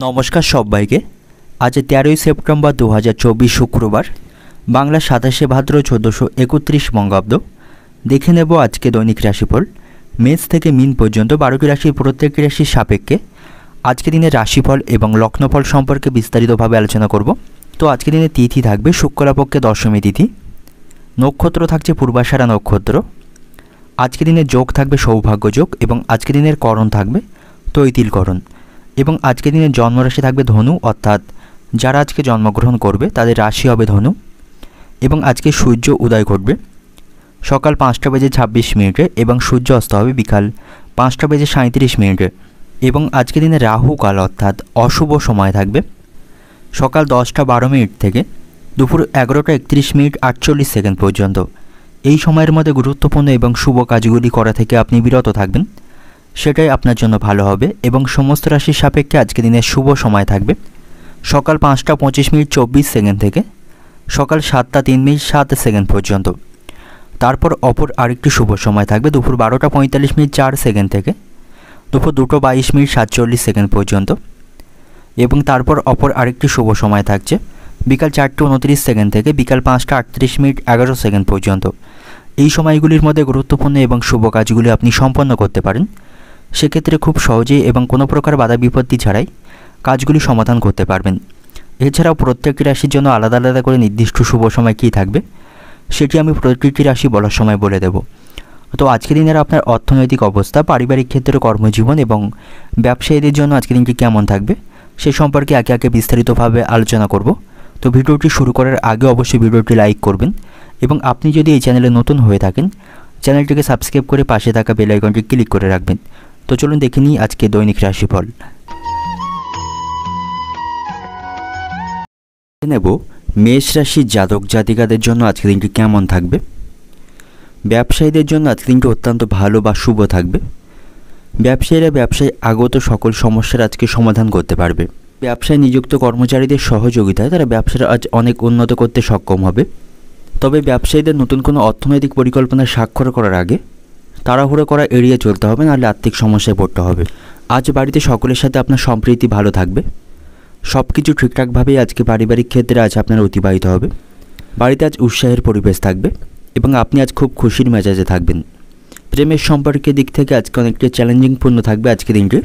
নমস্কার সবাইকে। আজ 13ই সেপ্টেম্বর 2024 শুক্রবার, বাংলা 27শে ভাদ্র 1431 বঙ্গাব্দ। দেখে নেব আজকে দৈনিক রাশিফল। মেষ থেকে মিন পর্যন্ত 12টি রাশির প্রত্যেকটি রাশির সাপেক্ষে আজকে দিনের রাশিফল এবং লগ্নফল সম্পর্কে বিস্তারিতভাবে আলোচনা করব। তো আজকে দিনে তিথি থাকবে শুক্লাপক্ষে দশমী তিথি, নক্ষত্র থাকছে পূর্বাষাঢ়া নক্ষত্র। আজকে দিনে যোগ থাকবে সৌভাগ্য যোগ এবং আজকে দিনের করণ থাকবে তৈতিল করণ। এবং আজকে দিনের জন্মরাশি থাকবে ধনু, অর্থাৎ যারা আজকে জন্মগ্রহণ করবে তাদের রাশি হবে ধনু। এবং আজকে সূর্য উদয় ঘটবে সকাল 5:26 এবং সূর্য অস্ত হবে বিকাল 5:37। এবং আজকে দিনে রাহু কাল অর্থাৎ অশুভ সময় থাকবে সকাল 10:12 থেকে দুপুর 11:31:48 পর্যন্ত। এই সময়ের মধ্যে গুরুত্বপূর্ণ এবং শুভ কাজগুলি করা থেকে আপনি বিরত থাকবেন, সেটাই আপনার জন্য ভালো হবে। এবং সমস্ত রাশির সাপেক্ষে আজকে দিনের শুভ সময় থাকবে সকাল 5:25:24 থেকে সকাল 7:03:07 পর্যন্ত। তারপর অপর আরেকটি শুভ সময় থাকবে দুপুর 12:45:04 থেকে দুপুর 2:22:47 পর্যন্ত। এবং তারপর অপর আরেকটি শুভ সময় থাকছে বিকাল 4:29 থেকে বিকাল 5:38:11 পর্যন্ত। এই সময়গুলির মধ্যে গুরুত্বপূর্ণ এবং শুভ কাজগুলি আপনি সম্পন্ন করতে পারেন। সেক্ষেত্রে খুব সহজেই এবং কোনো প্রকার বাধা বিপত্তি ছাড়াই কাজগুলি সমাধান করতে পারবেন। এছাড়াও প্রত্যেকটি রাশির জন্য আলাদা আলাদা করে নির্দিষ্ট শুভ সময় কী থাকবে সেটি আমি প্রতিটি রাশি বলার সময় বলে দেব। তো আজকে দিনের আপনার অর্থনৈতিক অবস্থা, পারিবারিক ক্ষেত্রে, কর্মজীবন এবং ব্যবসায়ীদের জন্য আজকে দিনটি কেমন থাকবে সে সম্পর্কে একে একে বিস্তারিতভাবে আলোচনা করব। তো ভিডিওটি শুরু করার আগে অবশ্যই ভিডিওটি লাইক করবেন এবং আপনি যদি এই চ্যানেলে নতুন হয়ে থাকেন চ্যানেলটিকে সাবস্ক্রাইব করে পাশে থাকা বেল আইকনটি ক্লিক করে রাখবেন। তো চলুন দেখে নিই আজকে দৈনিক রাশিফল। নেব মেষ রাশির জাতক জাতিকাদের জন্য আজকে দিনটি কেমন থাকবে। ব্যবসায়ীদের জন্য আজকে দিনটি অত্যন্ত ভালো বা শুভ থাকবে। ব্যবসায়ীরা ব্যবসায় আগত সকল সমস্যার আজকে সমাধান করতে পারবে। ব্যবসায় নিযুক্ত কর্মচারীদের সহযোগিতায় তারা ব্যবসাটা আজ অনেক উন্নত করতে সক্ষম হবে। তবে ব্যবসায়ীদের নতুন কোনো অর্থনৈতিক পরিকল্পনা স্বাক্ষর করার আগে তাড়াহুড়ো করা এড়িয়ে চলতে হবে, নাহলে আর্থিক সমস্যায় পড়তে হবে। আজ বাড়িতে সকলের সাথে আপনার সম্প্রীতি ভালো থাকবে। সব কিছু ঠিকঠাকভাবেই আজকে পারিবারিক ক্ষেত্রে আজ আপনার অতিবাহিত হবে। বাড়িতে আজ উৎসাহের পরিবেশ থাকবে এবং আপনি আজ খুব খুশির মেজাজে থাকবেন। প্রেমের সম্পর্কের দিক থেকে আজকে অনেকটা চ্যালেঞ্জিংপূর্ণ থাকবে আজকে দিনটি।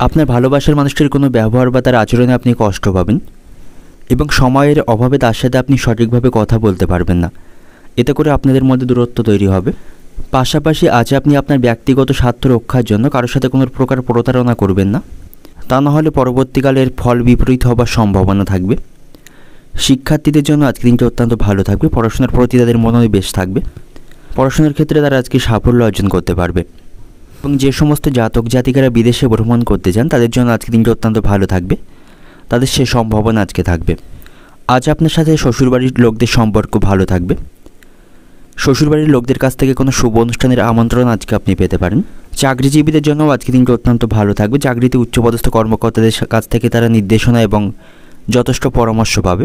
আপনার ভালোবাসার মানুষটির কোনো ব্যবহার বা তার আচরণে আপনি কষ্ট পাবেন এবং সময়ের অভাবে তার সাথে আপনি সঠিকভাবে কথা বলতে পারবেন না। এতে করে আপনাদের মধ্যে দূরত্ব তৈরি হবে। পাশাপাশি আজ আপনি আপনার ব্যক্তিগত স্বার্থ রক্ষার জন্য কারোর সাথে কোনো প্রকার প্রতারণা করবেন না, তা না হলে পরবর্তীকালের ফল বিপরীত হবার সম্ভাবনা থাকবে। শিক্ষার্থীদের জন্য আজকে দিনটি অত্যন্ত ভালো থাকবে। পড়াশোনার প্রতি তাদের মনোনিবেশ থাকবে। পড়াশোনার ক্ষেত্রে তারা আজকে সাফল্য অর্জন করতে পারবে। এবং যে সমস্ত জাতক জাতিকারা বিদেশে ভ্রমণ করতে চান তাদের জন্য আজকে দিনটি অত্যন্ত ভালো থাকবে। তাদের সে সম্ভাবনা আজকে থাকবে। আজ আপনার সাথে শ্বশুরবাড়ির লোকদের সম্পর্ক ভালো থাকবে। শ্বশুরবাড়ির লোকদের কাছ থেকে কোনো শুভ অনুষ্ঠানের আমন্ত্রণ আজকে আপনি পেতে পারেন। চাকরিজীবীদের জন্য আজকে দিনটি অত্যন্ত ভালো থাকবে। চাকরিতে উচ্চপদস্থ কর্মকর্তাদের কাছ থেকে তারা নির্দেশনা এবং যথেষ্ট পরামর্শ পাবে।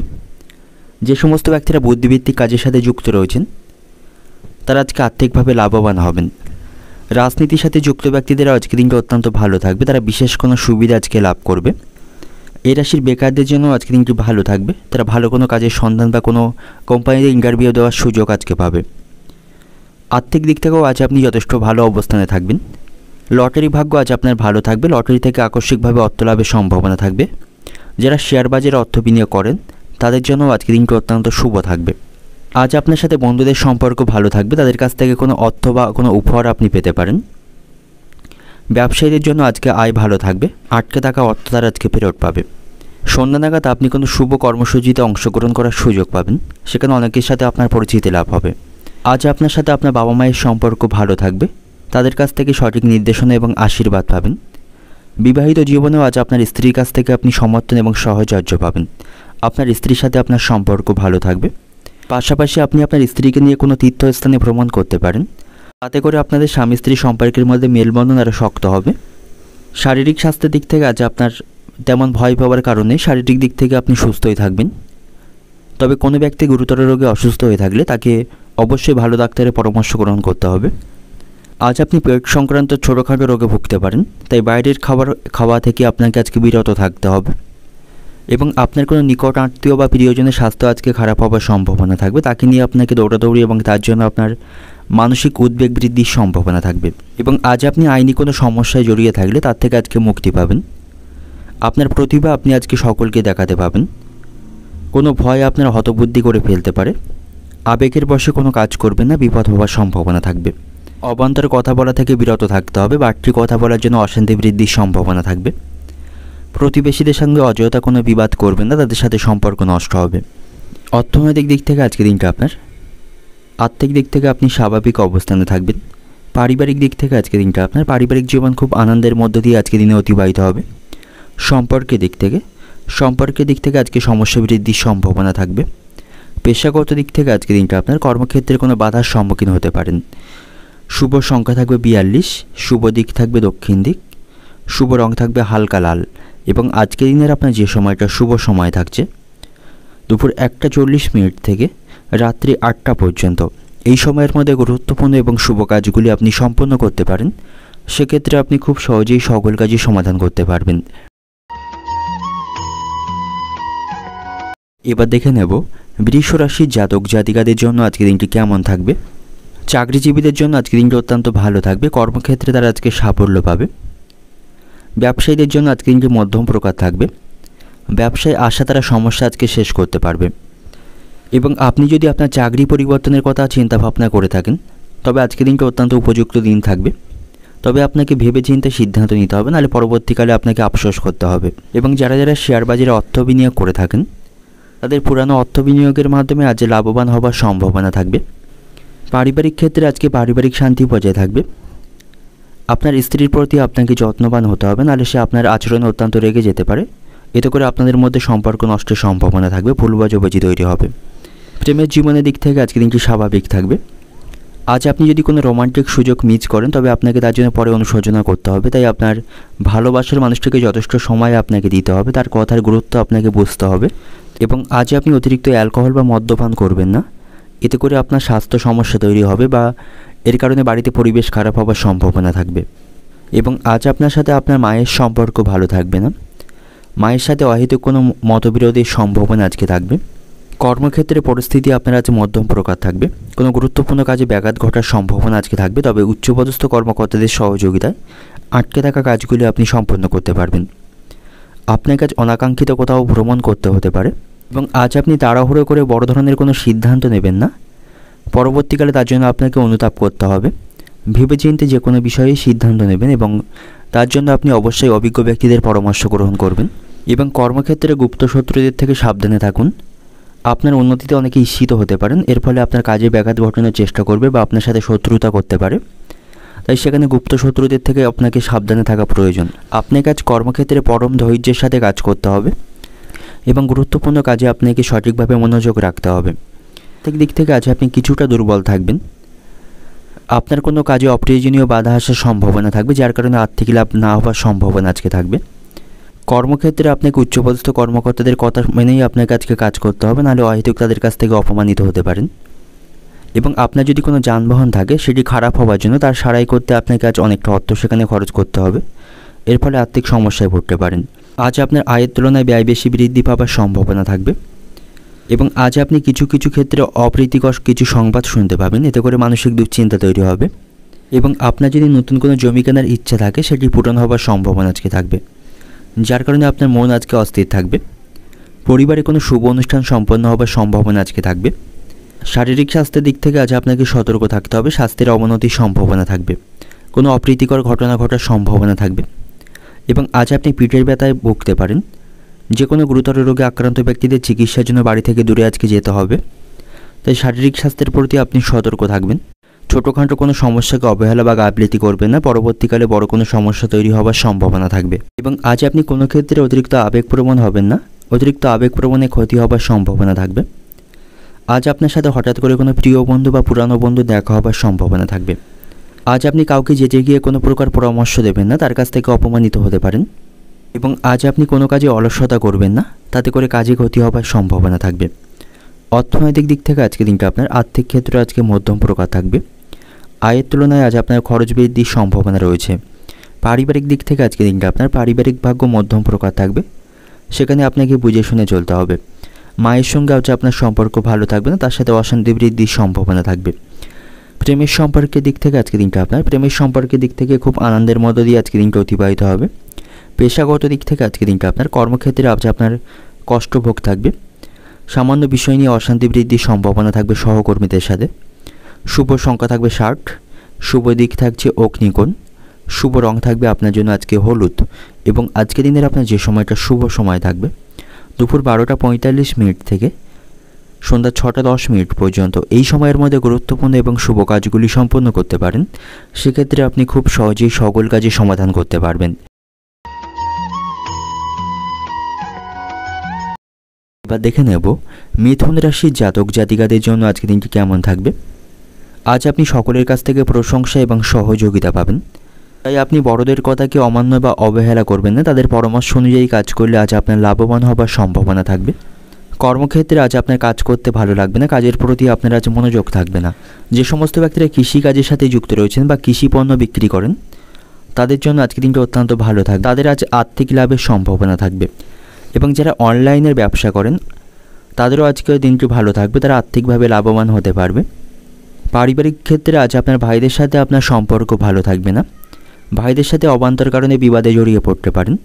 যে সমস্ত ব্যক্তিরা বুদ্ধিভিত্তিক কাজের সাথে যুক্ত রয়েছেন তারা আজকে আর্থিকভাবে লাভবান হবেন। রাজনীতির সাথে যুক্ত ব্যক্তিদের আজকে দিনটি অত্যন্ত ভালো থাকবে। তারা বিশেষ কোনো সুবিধা আজকে লাভ করবে। এই রাশির বেকারদের জন্য আজকে দিনটি ভালো থাকবে। তারা ভালো কোনো কাজের সন্ধান বা কোনো কোম্পানিতে ইন্টারভিউ দেওয়ার সুযোগ আজকে পাবে। আর্থিক দিক থেকেও আজ আপনি যথেষ্ট ভালো অবস্থানে থাকবেন। লটারি ভাগ্য আজ আপনার ভালো থাকবে। লটারি থেকে আকস্মিকভাবে অর্থ লাভের সম্ভাবনা থাকবে। যারা শেয়ার বাজারে অর্থ বিনিয়োগ করেন তাদের জন্য আজকে দিনটি অত্যন্ত শুভ থাকবে। আজ আপনার সাথে বন্ধুদের সম্পর্ক ভালো থাকবে। তাদের কাছ থেকে কোনো অর্থ বা কোনো উপহার আপনি পেতে পারেন। ব্যবসায়ীদের জন্য আজকে আয় ভালো থাকবে। আটকে থাকা অর্থ তারা আজকে ফেরত পাবে। সন্ধ্যা নাগাদ আপনি কোনো শুভ কর্মসূচিতে অংশগ্রহণ করার সুযোগ পাবেন। সেখানে অনেকের সাথে আপনার পরিচিতি লাভ হবে। আজ আপনার সাথে আপনার বাবা মায়ের সম্পর্ক ভালো থাকবে। তাদের কাছ থেকে সঠিক নির্দেশনা এবং আশীর্বাদ পাবেন। বিবাহিত জীবনেও আজ আপনার স্ত্রীর কাছ থেকে আপনি সমর্থন এবং সহচর্য পাবেন। আপনার স্ত্রীর সাথে আপনার সম্পর্ক ভালো থাকবে। পাশাপাশি আপনি আপনার স্ত্রীকে নিয়ে কোনো তীর্থস্থানে ভ্রমণ করতে পারেন। তাতে করে আপনাদের স্বামী স্ত্রী সম্পর্কের মধ্যে মেলবন্ধন আরও শক্ত হবে। শারীরিক স্বাস্থ্যের দিক থেকে আজ আপনার তেমন ভয় পাওয়ার কারণে শারীরিক দিক থেকে আপনি সুস্থই থাকবেন। তবে কোনো ব্যক্তি গুরুতর রোগে অসুস্থ হয়ে থাকলে তাকে অবশ্যই ভালো ডাক্তারের পরামর্শ গ্রহণ করতে হবে। আজ আপনি পেট সংক্রান্ত ছোটোখাটো রোগে ভুগতে পারেন, তাই বাইরের খাওয়া থেকে আপনাকে আজকে বিরত থাকতে হবে। এবং আপনার কোনো নিকট আত্মীয় বা প্রিয়জনের স্বাস্থ্য আজকে খারাপ হওয়ার সম্ভাবনা থাকবে, তাকে নিয়ে আপনাকে দৌড়াদৌড়ি এবং তার জন্য আপনার মানসিক উদ্বেগ বৃদ্ধির সম্ভাবনা থাকবে। এবং আজ আপনি আইনি কোনো সমস্যায় জড়িয়ে থাকলে তার থেকে আজকে মুক্তি পাবেন। আপনার প্রতিভা আপনি আজকে সকলকে দেখাতে পাবেন। কোনো ভয় আপনার হতবুদ্ধি করে ফেলতে পারে। আবেগের বশে কোনো কাজ করবেন না, বিপদ হওয়ার সম্ভাবনা থাকবে। অবান্তর কথা বলা থেকে বিরত থাকতে হবে। বাড়তি কথা বলার জন্য অশান্তি বৃদ্ধির সম্ভাবনা থাকবে। প্রতিবেশীদের সঙ্গে অযথা কোনো বিবাদ করবেন না, তাদের সাথে সম্পর্ক নষ্ট হবে। অর্থনৈতিক দিক থেকে আজকে দিনটা আপনার, আর্থিক দিক থেকে আপনি স্বাভাবিক অবস্থানে থাকবেন। পারিবারিক দিক থেকে আজকে দিনটা আপনার, পারিবারিক জীবন খুব আনন্দের মধ্য দিয়ে আজকে দিনে অতিবাহিত হবে। সম্পর্কের দিক থেকে আজকে সমস্যা বৃদ্ধির সম্ভাবনা থাকবে। পেশাগত দিক থেকে আজকে দিনটা আপনার, কর্মক্ষেত্রে কোনো বাধার সম্মুখীন হতে পারেন। শুভ সংখ্যা থাকবে 42, শুভ দিক থাকবে দক্ষিণ দিক, শুভ রং থাকবে হালকা লাল। এবং আজকের দিনের আপনার যে সময়টা শুভ সময় থাকছে দুপুর 1:40 থেকে রাত্রি 8টা পর্যন্ত, এই সময়ের মধ্যে গুরুত্বপূর্ণ এবং শুভ কাজগুলি আপনি সম্পন্ন করতে পারেন। সেক্ষেত্রে আপনি খুব সহজেই সকল কাজই সমাধান করতে পারবেন। এবার দেখে নেব বৃষ রাশির জাতক জাতিকাদের জন্য আজকের দিনটি কেমন থাকবে। চাকরিজীবীদের জন্য আজকের দিনটি অত্যন্ত ভালো থাকবে। কর্মক্ষেত্রে তারা আজকে সাফল্য পাবে। ব্যবসায়ীদের জন্য আজকের দিনটি মধ্যম প্রকার থাকবে। ব্যবসায় আসা তারা সমস্যা আজকে শেষ করতে পারবে। এবং আপনি যদি আপনার চাকরি পরিবর্তনের কথা চিন্তা ভাবনা করে থাকেন তবে আজকের দিনটা অত্যন্ত উপযুক্ত দিন থাকবে। তবে আপনাকে ভেবেচিন্তে সিদ্ধান্ত নিতে হবে, নাহলে পরবর্তীকালে আপনাকে আফসোস করতে হবে। এবং যারা শেয়ার বাজারে অর্থ বিনিয়োগ করে থাকেন তাদের পুরানো অর্থ বিনিয়োগের মাধ্যমে আজ লাভবান হবার সম্ভাবনা থাকবে। পারিবারিক ক্ষেত্রে আজকে পারিবারিক শান্তি বজায় থাকবে। আপনার স্ত্রীর প্রতি আপনাকে যত্নবান হতে হবে, নাহলে সে আপনার আচরণে অত্যন্ত রেগে যেতে পারে। এতে করে আপনাদের মধ্যে সম্পর্ক নষ্টের সম্ভাবনা থাকবে, ভুল বোঝাবুঝি তৈরি হবে। প্রেমের জীবনের দিক থেকে আজকে দিনটি স্বাভাবিক থাকবে। আজ আপনি যদি কোনো রোমান্টিক সুযোগ মিস করেন তবে আপনাকে তার জন্য পরে অনুশোচনা করতে হবে। তাই আপনার ভালোবাসার মানুষটিকে যথেষ্ট সময় আপনাকে দিতে হবে, তার কথার গুরুত্ব আপনাকে বুঝতে হবে। এবং আজ আপনি অতিরিক্ত অ্যালকোহল বা মদ্যপান করবেন না, এতে করে আপনার স্বাস্থ্য সমস্যা তৈরি হবে বা এর কারণে বাড়িতে পরিবেশ খারাপ হওয়ার সম্ভাবনা থাকবে। এবং আজ আপনার সাথে আপনার মায়ের সম্পর্ক ভালো থাকবে না। মায়ের সাথে অহেতুক কোনো মতবিরোধের সম্ভাবনা আজকে থাকবে। কর্মক্ষেত্রে পরিস্থিতি আপনার আজ মধ্যম প্রকার থাকবে। কোনো গুরুত্বপূর্ণ কাজে ব্যাঘাত ঘটার সম্ভাবনা আজকে থাকবে, তবে উচ্চপদস্থ কর্মকর্তাদের সহযোগিতায় আটকে থাকা কাজগুলি আপনি সম্পন্ন করতে পারবেন। আপনাকে আজ অনাকাঙ্ক্ষিত কোথাও ভ্রমণ করতে হতে পারে। এবং আজ আপনি তাড়াহুড়ো করে বড় ধরনের কোনো সিদ্ধান্ত নেবেন না, পরবর্তীকালে তার জন্য আপনাকে অনুতাপ করতে হবে। ভেবেচিন্তে যে কোনো বিষয়ে সিদ্ধান্ত নেবেন এবং তার জন্য আপনি অবশ্যই অভিজ্ঞ ব্যক্তিদের পরামর্শ গ্রহণ করবেন। এবং কর্মক্ষেত্রে গুপ্ত শত্রুদের থেকে সাবধানে থাকুন। আপনার উন্নতিতে অনেকে ঈর্ষিত হতে পারেন, এর ফলে আপনার কাজে ব্যাঘাত ঘটানোর চেষ্টা করবে বা আপনার সাথে শত্রুতা করতে পারে। তাই সেখানে গুপ্ত শত্রুদের থেকে আপনাকে সাবধানে থাকা প্রয়োজন। আপনাকে আজ কর্মক্ষেত্রে পরম ধৈর্যের সাথে কাজ করতে হবে এবং গুরুত্বপূর্ণ কাজে আপনাকে সঠিকভাবে মনোযোগ রাখতে হবে। আর্থিক দিক থেকে আজ আপনি কিছুটা দুর্বল থাকবেন। আপনার কোনো কাজে অপ্রয়োজনীয় বাধা আসার সম্ভাবনা থাকবে, যার কারণে আর্থিক লাভ না হওয়ার সম্ভাবনা আজকে থাকবে। কর্মক্ষেত্রে আপনাকে উচ্চপদস্থ কর্মকর্তাদের কথা মেনেই আপনাকে আজকে কাজ করতে হবে, নাহলে অহেতুক তাদের কাছ থেকে অপমানিত হতে পারেন। এবং আপনার যদি কোনো যানবাহন থাকে সেটি খারাপ হওয়ার জন্য তার সারাই করতে আপনাকে আজ অনেকটা অর্থ সেখানে খরচ করতে হবে, এর ফলে আর্থিক সমস্যায় পড়তে পারেন। আজ আপনার আয়ের তুলনায় ব্যয় বেশি বৃদ্ধি পাওয়ার সম্ভাবনা থাকবে। এবং আজ আপনি কিছু কিছু ক্ষেত্রে অপ্রীতিকর কিছু সংবাদ শুনতে পাবেন, এতে করে মানসিক দুশ্চিন্তা তৈরি হবে। এবং আপনার যদি নতুন কোনো জমি কেনার ইচ্ছা থাকে সেটি পূরণ হওয়ার সম্ভাবনা আজকে থাকবে, যার কারণে আপনার মন আজকে অস্থির থাকবে। পরিবারে কোনো শুভ অনুষ্ঠান সম্পন্ন হওয়ার সম্ভাবনা আজকে থাকবে। শারীরিক স্বাস্থ্যের দিক থেকে আজ আপনাকে সতর্ক থাকতে হবে, স্বাস্থ্যের অবনতির সম্ভাবনা থাকবে, কোনো অপ্রীতিকর ঘটনা ঘটার সম্ভাবনা থাকবে। এবং আজ আপনি পিঠের ব্যথায় ভুগতে পারেন। যে কোনো গুরুতর রোগে আক্রান্ত ব্যক্তিদের চিকিৎসার জন্য বাড়ি থেকে দূরে আজকে যেতে হবে। তাই শারীরিক স্বাস্থ্যের প্রতি আপনি সতর্ক থাকবেন। ছোটোখাটো কোনো সমস্যাকে অবহেলা বা গাফিলতি করবেন না, পরবর্তীকালে বড় কোনো সমস্যা তৈরি হওয়ার সম্ভাবনা থাকবে। এবং আজ আপনি কোনো ক্ষেত্রে অতিরিক্ত আবেগপ্রবণ হবেন না, অতিরিক্ত আবেগপ্রবণে ক্ষতি হওয়ার সম্ভাবনা থাকবে। আজ আপনার সাথে হঠাৎ করে কোনো প্রিয় বন্ধু বা পুরানো বন্ধু দেখা হবার সম্ভাবনা থাকবে। আজ আপনি কাউকে যেতে গিয়ে কোনো প্রকার পরামর্শ দেবেন না, তার কাছ থেকে অপমানিত হতে পারেন। এবং আজ আপনি কোনো কাজে অলসতা করবেন না, তাতে করে কাজে ক্ষতি হবার সম্ভাবনা থাকবে। অর্থনৈতিক দিক থেকে আজকে দিনটা আপনার আর্থিক ক্ষেত্রে আজকে মধ্যম প্রকার থাকবে। আয়ের তুলনায় আজ আপনার খরচ বৃদ্ধির সম্ভাবনা রয়েছে। পারিবারিক দিক থেকে আজকে দিনটা আপনার পারিবারিক ভাগ্য মধ্যম প্রকার থাকবে। সেখানে আপনাকে বুঝে শুনে চলতে হবে। মায়ের সঙ্গে আজ আপনার সম্পর্ক ভালো থাকবে না, তার সাথে অশান্তি বৃদ্ধির সম্ভাবনা থাকবে। প্রেমের সম্পর্কের দিক থেকে আজকের দিনটা আপনার প্রেমের সম্পর্কের দিক থেকে খুব আনন্দের মধ্য দিয়ে আজকের দিনটা অতিবাহিত হবে। পেশাগত দিক থেকে আজকের দিনটা আপনার কর্মক্ষেত্রে আজ আপনার কষ্টভোগ থাকবে। সামান্য বিষয় নিয়ে অশান্তি বৃদ্ধির সম্ভাবনা থাকবে সহকর্মীদের সাথে। শুভ সংখ্যা থাকবে 60, শুভ দিক থাকছে অগ্নিকোণ, শুভ রং থাকবে আপনার জন্য আজকে হলুদ। এবং আজকের দিনের আপনার যে সময়টা শুভ সময় থাকবে দুপুর 12টা 45 মিনিট থেকে সন্ধ্যা 6টা 10 মিনিট পর্যন্ত। এই সময়ের মধ্যে গুরুত্বপূর্ণ এবং শুভ কাজগুলি সম্পন্ন করতে পারেন। সেক্ষেত্রে আপনি খুব সহজেই সকল কাজে সমাধান করতে পারবেন। এবার দেখে নেব মিথুন রাশির জাতক জাতিকাদের জন্য আজকের দিনটি কেমন থাকবে। আজ আপনি সকলের কাছ থেকে প্রশংসা এবং সহযোগিতা পাবেন, তাই আপনি বড়দের কথাকে অমান্য বা অবহেলা করবেন না। তাদের পরামর্শ অনুযায়ী কাজ করলে আজ আপনার লাভবান হবার সম্ভাবনা থাকবে। কর্মক্ষেত্রে আজ আপনার কাজ করতে ভালো লাগবে না, কাজের প্রতি আপনার আজ মনোযোগ থাকবে না। যে সমস্ত ব্যক্তিরা কৃষিকাজের সাথে যুক্ত রয়েছেন বা কৃষি পণ্য বিক্রি করেন তাদের জন্য আজকের দিনটা অত্যন্ত ভালো থাকবে। তাদের আজ আর্থিক লাভের সম্ভাবনা থাকবে। এবং যারা অনলাইনের ব্যবসা করেন তাদেরও আজকের দিনটি ভালো থাকবে, তারা আর্থিকভাবে লাভবান হতে পারবে। পারিবারিক ক্ষেত্রে আজ আপনার ভাইদের সাথে আপনার সম্পর্ক ভালো থাকবে না, ভাইদের সাথে অবান্তর কারণে বিবাদে জড়িয়ে পড়তে পারেন।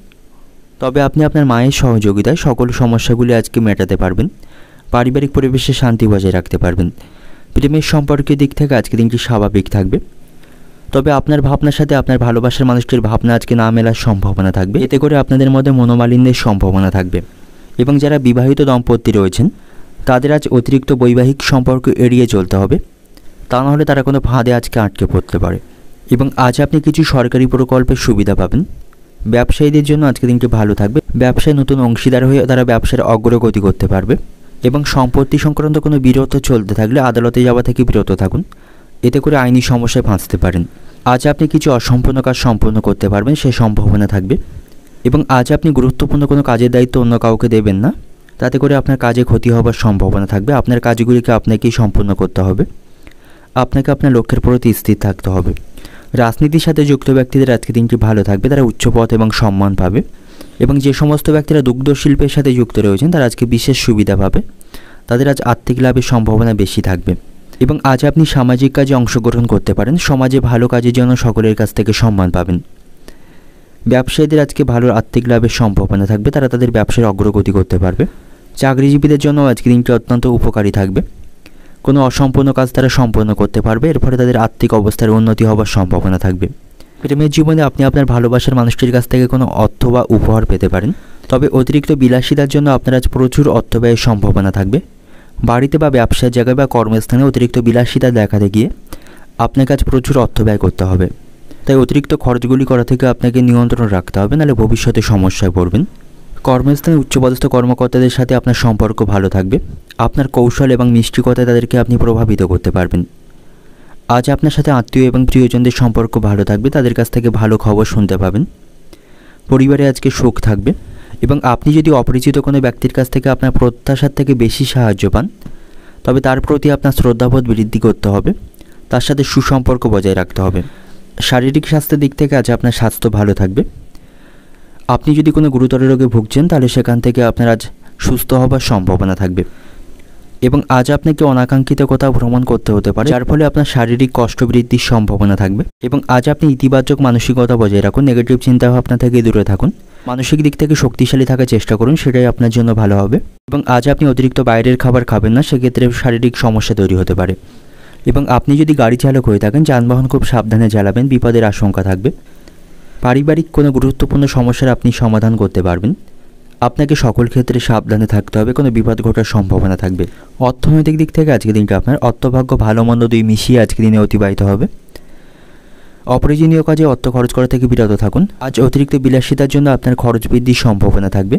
তবে আপনি আপনার মায়ের সহযোগিতায় সকল সমস্যাগুলি আজকে মেটাতে পারবেন, পারিবারিক পরিবেশে শান্তি বজায় রাখতে পারবেন। প্রেমের সম্পর্কের দিক থেকে আজকে দিনটি স্বাভাবিক থাকবে, তবে আপনার ভাবনার সাথে আপনার ভালোবাসার মানুষটির ভাবনা আজকে না মেলার সম্ভাবনা থাকবে। এতে করে আপনাদের মধ্যে মনোমালিন্যের সম্ভাবনা থাকবে। এবং যারা বিবাহিত দম্পতি রয়েছেন তাদের আজ অতিরিক্ত বৈবাহিক সম্পর্ক এড়িয়ে চলতে হবে, তা নাহলে তারা কোনো ফাঁদে আজকে আটকে পড়তে পারে। এবং আজ আপনি কিছু সরকারি প্রকল্পের সুবিধা পাবেন। ব্যবসায়ীদের জন্য আজকে দিনটি ভালো থাকবে, ব্যবসায় নতুন অংশীদার হয়ে তারা ব্যবসার অগ্রগতি করতে পারবে। এবং সম্পত্তি সংক্রান্ত কোনো বিরত চলতে থাকলে আদালতে যাওয়া থেকে বিরত থাকুন, এতে করে আইনি সমস্যায় ফাঁসতে পারেন। আজ আপনি কিছু অসম্পূর্ণ কাজ সম্পন্ন করতে পারবেন, সে সম্ভাবনা থাকবে। এবং আজ আপনি গুরুত্বপূর্ণ কোনো কাজের দায়িত্ব অন্য কাউকে দেবেন না, তাতে করে আপনার কাজে ক্ষতি হবার সম্ভাবনা থাকবে। আপনার কাজগুলিকে আপনাকেই সম্পূর্ণ করতে হবে, আপনাকে আপনার লক্ষ্যের প্রতি স্থির থাকতে হবে। রাজনীতির সাথে যুক্ত ব্যক্তিদের আজকে দিনটি ভালো থাকবে, তারা উচ্চ পদ এবং সম্মান পাবে। এবং যে সমস্ত ব্যক্তিরা দুগ্ধ শিল্পের সাথে যুক্ত রয়েছেন তারা আজকে বিশেষ সুবিধা পাবে, তাদের আজ আর্থিক লাভের সম্ভাবনা বেশি থাকবে। এবং আজ আপনি সামাজিক কাজে অংশগ্রহণ করতে পারেন, সমাজে ভালো কাজের জন্য সকলের কাছ থেকে সম্মান পাবেন। ব্যবসায়ীদের আজকে ভালো আর্থিক লাভের সম্ভাবনা থাকবে, তারা তাদের ব্যবসার অগ্রগতি করতে পারবে। চাকরিজীবীদের জন্য আজকে দিনটি অত্যন্ত উপকারী থাকবে, কোনো অসম্পূর্ণ কাজ তারা সম্পন্ন করতে পারবে, এর ফলে তাদের আর্থিক অবস্থার উন্নতি হবার সম্ভাবনা থাকবে। প্রেমের জীবনে আপনি আপনার ভালোবাসার মানুষটির কাছ থেকে কোনো অর্থ বা উপহার পেতে পারেন, তবে অতিরিক্ত বিলাসিতার জন্য আপনার আজ প্রচুর অর্থ ব্যয়ের সম্ভাবনা থাকবে। বাড়িতে বা ব্যবসার জায়গায় বা কর্মস্থানে অতিরিক্ত বিলাসিতা দেখাতে গিয়ে আপনাকে আজ প্রচুর অর্থ ব্যয় করতে হবে, তাই অতিরিক্ত খরচগুলি করা থেকে আপনাকে নিয়ন্ত্রণ রাখতে হবে, নাহলে ভবিষ্যতে সমস্যায় পড়বেন। কর্মস্থানে উচ্চপদস্থ কর্মকর্তাদের সাথে আপনার সম্পর্ক ভালো থাকবে, আপনার কৌশল এবং মিষ্টিকতায় তাদেরকে আপনি প্রভাবিত করতে পারবেন। আজ আপনার সাথে আত্মীয় এবং প্রিয়জনদের সম্পর্ক ভালো থাকবে, তাদের কাছ থেকে ভালো খবর শুনতে পাবেন। পরিবারে আজকে সুখ থাকবে। এবং আপনি যদি অপরিচিত কোনো ব্যক্তির কাছ থেকে আপনার প্রত্যাশার থেকে বেশি সাহায্য পান, তবে তার প্রতি আপনার শ্রদ্ধাবোধ বৃদ্ধি করতে হবে, তার সাথে সুসম্পর্ক বজায় রাখতে হবে। শারীরিক স্বাস্থ্যের দিক থেকে আজ আপনার স্বাস্থ্য ভালো থাকবে। আপনি যদি কোনো গুরুতর রোগে ভুগছেন তাহলে সেখান থেকে আপনার আজ সুস্থ হবার সম্ভাবনা থাকবে। এবং আজ আপনাকে অনাকাঙ্ক্ষিত কোথাও ভ্রমণ করতে হতে পারে, যার ফলে আপনার শারীরিক কষ্ট বৃদ্ধির সম্ভাবনা থাকবে। এবং আজ আপনি ইতিবাচক মানসিকতা বজায় রাখুন, নেগেটিভ চিন্তাভাবনা থেকে দূরে থাকুন, মানসিক দিক থেকে শক্তিশালী থাকার চেষ্টা করুন, সেটাই আপনার জন্য ভালো হবে। এবং আজ আপনি অতিরিক্ত বাইরের খাবার খাবেন না, সেক্ষেত্রে শারীরিক সমস্যা তৈরি হতে পারে। এবং আপনি যদি গাড়ি চালক হয়ে থাকেন যানবাহন খুব সাবধানে চালাবেন, বিপদের আশঙ্কা থাকবে। পারিবারিক কোনো গুরুত্বপূর্ণ সমস্যার আপনি সমাধান করতে পারবেন, আপনাকে সকল ক্ষেত্রে সাবধানে থাকতে হবে, কোনো বিপদ ঘটার সম্ভাবনা থাকবে। অর্থনৈতিক দিক থেকে আজকের দিনটা আপনার অর্থভাগ্য ভালো মন্দ দুই মিশিয়ে আজকের দিনে অতিবাহিত হবে। অপ্রয়োজনীয় কাজে অর্থ খরচ করা থেকে বিরত থাকুন। আজ অতিরিক্ত বিলাসিতার জন্য আপনার খরচ বৃদ্ধির সম্ভাবনা থাকবে।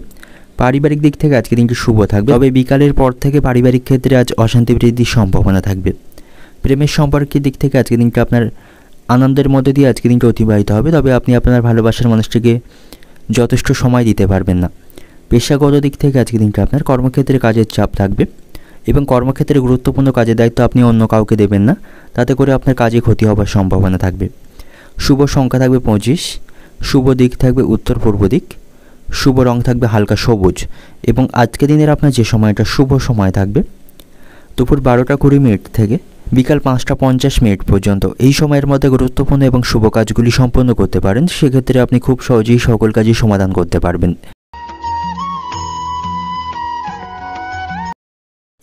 পারিবারিক দিক থেকে আজকের দিনটি শুভ থাকবে, তবে বিকালের পর থেকে পারিবারিক ক্ষেত্রে আজ অশান্তি বৃদ্ধির সম্ভাবনা থাকবে। প্রেমের সম্পর্কের দিক থেকে আজকের দিনটা আপনার আনন্দের মধ্যে দিয়ে আজকের দিনটা অতিবাহিত হবে, তবে আপনি আপনার ভালোবাসার মানুষটিকে যথেষ্ট সময় দিতে পারবেন না। পেশাগত দিক থেকে আজকের দিনটা আপনার কর্মক্ষেত্রে কাজের চাপ থাকবে, এবং কর্মক্ষেত্রে গুরুত্বপূর্ণ কাজের দায়িত্ব আপনি অন্য কাউকে দেবেন না, তাতে করে আপনার কাজে ক্ষতি হবার সম্ভাবনা থাকবে। শুভ সংখ্যা থাকবে 25, শুভ দিক থাকবে উত্তর পূর্ব দিক, শুভ রং থাকবে হালকা সবুজ। এবং আজকের দিনের আপনার যে সময়টা শুভ সময় থাকবে দুপুর 12:20 থেকে বিকাল 5:50 পর্যন্ত। এই সময়ের মধ্যে গুরুত্বপূর্ণ এবং শুভ কাজগুলি সম্পন্ন করতে পারেন। সেক্ষেত্রে আপনি খুব সহজেই সকল কাজই সমাধান করতে পারবেন।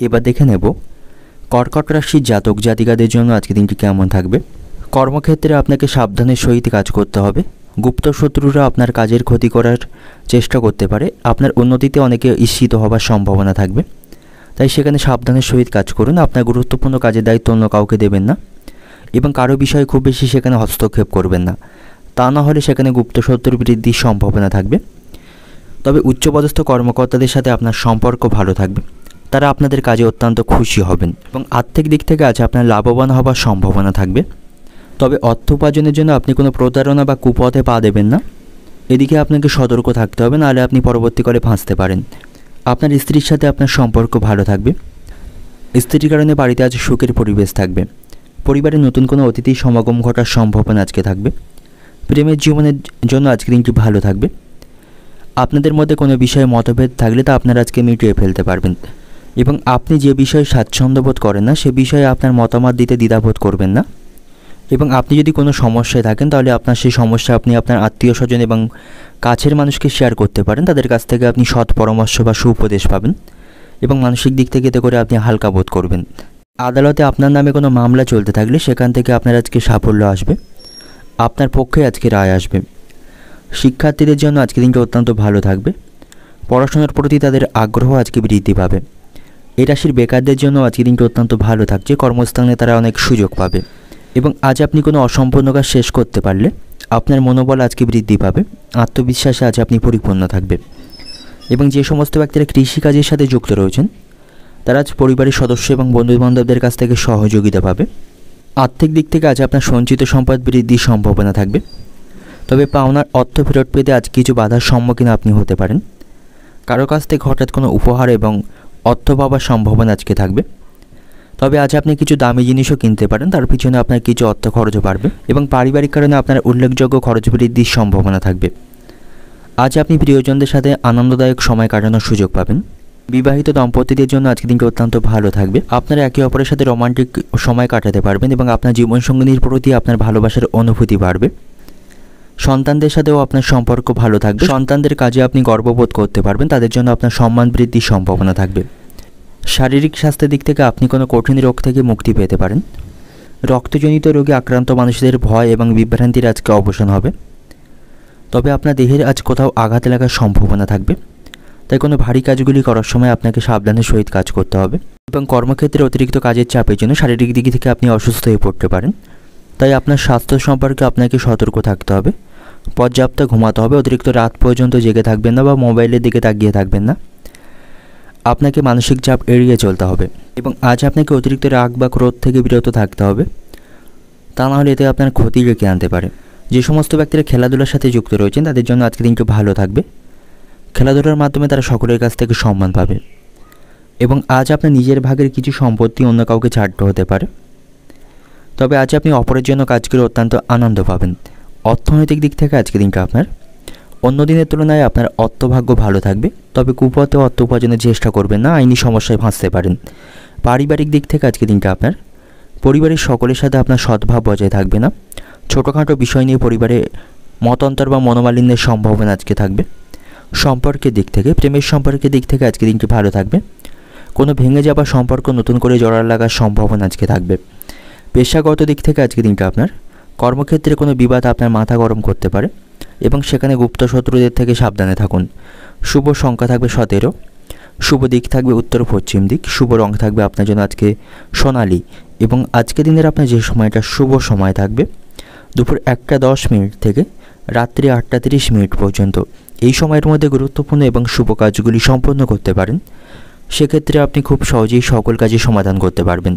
এবার দেখে নেব কর্কট রাশির জাতক জাতিকাদের জন্য আজকের দিনটি কেমন থাকবে। কর্মক্ষেত্রে আপনাকে সাবধানের সহিত কাজ করতে হবে। গুপ্ত শত্রুরা আপনার কাজের ক্ষতি করার চেষ্টা করতে পারে। আপনার উন্নতিতে অনেকে ঈর্ষিত হবার সম্ভাবনা থাকবে, তাই সেখানে সাবধানের সহিত কাজ করুন। আপনার গুরুত্বপূর্ণ কাজের দায়িত্ব অন্য কাউকে দেবেন না এবং কারো বিষয়ে খুব বেশি সেখানে হস্তক্ষেপ করবেন না, তা না হলে সেখানে গুপ্ত শত্রুর বৃদ্ধির সম্ভাবনা থাকবে। তবে উচ্চপদস্থ কর্মকর্তাদের সাথে আপনার সম্পর্ক ভালো থাকবে, তারা আপনাদের কাজে অত্যন্ত খুশি হবেন এবং আর্থিক দিক থেকে আজ আপনার লাভবান হবার সম্ভাবনা থাকবে। তবে অর্থ উপার্জনের জন্য আপনি কোনো প্রতারণা বা কুপথে পা দেবেন না, এদিকে আপনাকে সতর্ক থাকতে হবে, নাহলে আপনি পরবর্তীকালে ফাঁসতে পারেন। আপনার স্ত্রীর সাথে আপনার সম্পর্ক ভালো থাকবে, স্ত্রীর কারণে বাড়িতে আজ সুখের পরিবেশ থাকবে। পরিবারে নতুন কোনো অতিথি সমাগম ঘটার সম্ভাবনা আজকে থাকবে। প্রেমের জীবনের জন্য আজকে দিনটি ভালো থাকবে। আপনাদের মধ্যে কোনো বিষয়ে মতভেদ থাকলে তা আপনারা আজকে মিটিয়ে ফেলতে পারবেন এবং আপনি যে বিষয়ে স্বাচ্ছন্দ্য বোধ করেন না সে বিষয়ে আপনার মতামত দিতে দ্বিধাবোধ করবেন না। এবং আপনি যদি কোনো সমস্যায় থাকেন তাহলে আপনার সেই সমস্যা আপনি আপনার আত্মীয় স্বজন এবং কাছের মানুষকে শেয়ার করতে পারেন। তাদের কাছ থেকে আপনি সৎ পরামর্শ বা সুউপদেশ পাবেন এবং মানসিক দিক থেকে এতে করে আপনি হালকা বোধ করবেন। আদালতে আপনার নামে কোনো মামলা চলতে থাকলে সেখান থেকে আপনার আজকে সাফল্য আসবে, আপনার পক্ষে আজকে রায় আসবে। শিক্ষার্থীদের জন্য আজকে দিনটা অত্যন্ত ভালো থাকবে। পড়াশোনার প্রতি তাদের আগ্রহ আজকে বৃদ্ধি পাবে। এই রাশির বেকারদের জন্য আজকে দিনটা অত্যন্ত ভালো থাকছে। কর্মস্থানে তারা অনেক সুযোগ পাবে এবং আজ আপনি কোনো অসম্পূর্ণ কাজ শেষ করতে পারলে আপনার মনোবল আজকে বৃদ্ধি পাবে। আত্মবিশ্বাসে আজ আপনি পরিপূর্ণ থাকবে এবং যে সমস্ত ব্যক্তিরা কৃষিকাজের সাথে যুক্ত রয়েছেন তারা আজ পরিবারের সদস্য এবং বন্ধুবান্ধবদের কাছ থেকে সহযোগিতা পাবে। আর্থিক দিক থেকে আজ আপনার সঞ্চিত সম্পদ বৃদ্ধির সম্ভাবনা থাকবে। তবে পাওনার অর্থ ফেরত পেতে আজ কিছু বাধার সম্মুখীন আপনি হতে পারেন। কারো কাছ থেকে হঠাৎ কোনো উপহার এবং অর্থ পাওয়ার সম্ভাবনা আজকে থাকবে। তবে আজ আপনি কিছু দামি জিনিসও কিনতে পারেন, তার পিছনে আপনার কিছু অর্থ খরচও বাড়বে এবং পারিবারিক কারণে আপনার উল্লেখযোগ্য খরচ বৃদ্ধির সম্ভাবনা থাকবে। আজ আপনি প্রিয়জনদের সাথে আনন্দদায়ক সময় কাটানোর সুযোগ পাবেন। বিবাহিত দম্পতিদের জন্য আজকের দিনটি অত্যন্ত ভালো থাকবে। আপনারা একে অপরের সাথে রোমান্টিক সময় কাটাতে পারবেন এবং আপনার জীবনসঙ্গিনীর প্রতি আপনার ভালোবাসার অনুভূতি বাড়বে। সন্তানদের সাথেও আপনার সম্পর্ক ভালো থাকবে। সন্তানদের কাজে আপনি গর্ববোধ করতে পারবেন, তাদের জন্য আপনার সম্মান বৃদ্ধির সম্ভাবনা থাকবে। শারীরিক স্বাস্থ্যের দিক থেকে আপনি কোনো কঠিন রোগ থেকে মুক্তি পেতে পারেন। রক্তজনিত রোগে আক্রান্ত মানুষদের ভয় এবং বিভ্রান্তির আজকে অবসান হবে। তবে আপনার দেহের আজ কোথাও আঘাত লাগার সম্ভাবনা থাকবে, তাই কোনো ভারী কাজগুলি করার সময় আপনাকে সাবধানের সহিত কাজ করতে হবে এবং কর্মক্ষেত্রে অতিরিক্ত কাজের চাপের জন্য শারীরিক দিক থেকে আপনি অসুস্থ হয়ে পড়তে পারেন। তাই আপনার স্বাস্থ্য সম্পর্কে আপনাকে সতর্ক থাকতে হবে। পর্যাপ্ত ঘুমাতে হবে, অতিরিক্ত রাত পর্যন্ত জেগে থাকবেন না বা মোবাইলের দিকে তাকিয়ে থাকবেন না। আপনাকে মানসিক চাপ এড়িয়ে চলতে হবে এবং আজ আপনাকে অতিরিক্ত রাগ বা ক্রোধ থেকে বিরত থাকতে হবে, তা না হলে এতে আপনার ক্ষতি ডেকে আনতে পারে। যে সমস্ত ব্যক্তিরা খেলাধুলার সাথে যুক্ত রয়েছেন তাদের জন্য আজকের দিনটি ভালো থাকবে। খেলাধুলার মাধ্যমে তারা সকলের কাছ থেকে সম্মান পাবে এবং আজ আপনার নিজের ভাগের কিছু সম্পত্তি অন্য কাউকে ছাড়তে হতে পারে। তবে আজ আপনি অপরের জন্য কাজ করে অত্যন্ত আনন্দ পাবেন। অর্থনৈতিক দিক থেকে আজকের দিনটা আপনার অন্য দিনের তুলনায় আপনার অর্থভাগ্য ভালো থাকবে। তবে কুপথে অর্থ উপার্জনের চেষ্টা করবেন না, আইনি সমস্যায় ফাঁসতে পারেন। পারিবারিক দিক থেকে আজকের দিনটা আপনার পরিবারের সকলের সাথে আপনার সদ্ভাব বজায় থাকবে না। ছোটোখাটো বিষয় নিয়ে পরিবারে মতান্তর বা মনোমালিন্যের সম্ভাবনা আজকে থাকবে। সম্পর্কের দিক থেকে প্রেমের সম্পর্কের দিক থেকে আজকের দিনটি ভালো থাকবে। কোনো ভেঙে যাওয়া সম্পর্ক নতুন করে জোড়া লাগার সম্ভাবনা আজকে থাকবে। পেশাগত দিক থেকে আজকের দিনটা আপনার কর্মক্ষেত্রে কোনো বিবাদ আপনার মাথা গরম করতে পারে এবং সেখানে গুপ্ত শত্রুদের থেকে সাবধানে থাকুন। শুভ সংখ্যা থাকবে 17, শুভ দিক থাকবে উত্তর পশ্চিম দিক, শুভ রং থাকবে আপনার জন্য আজকে সোনালি এবং আজকের দিনের আপনার যে সময়টা শুভ সময় থাকবে দুপুর 1:10 থেকে রাত্রি 8:30 পর্যন্ত। এই সময়ের মধ্যে গুরুত্বপূর্ণ এবং শুভ কাজগুলি সম্পন্ন করতে পারেন। সেক্ষেত্রে আপনি খুব সহজেই সকল কাজে সমাধান করতে পারবেন।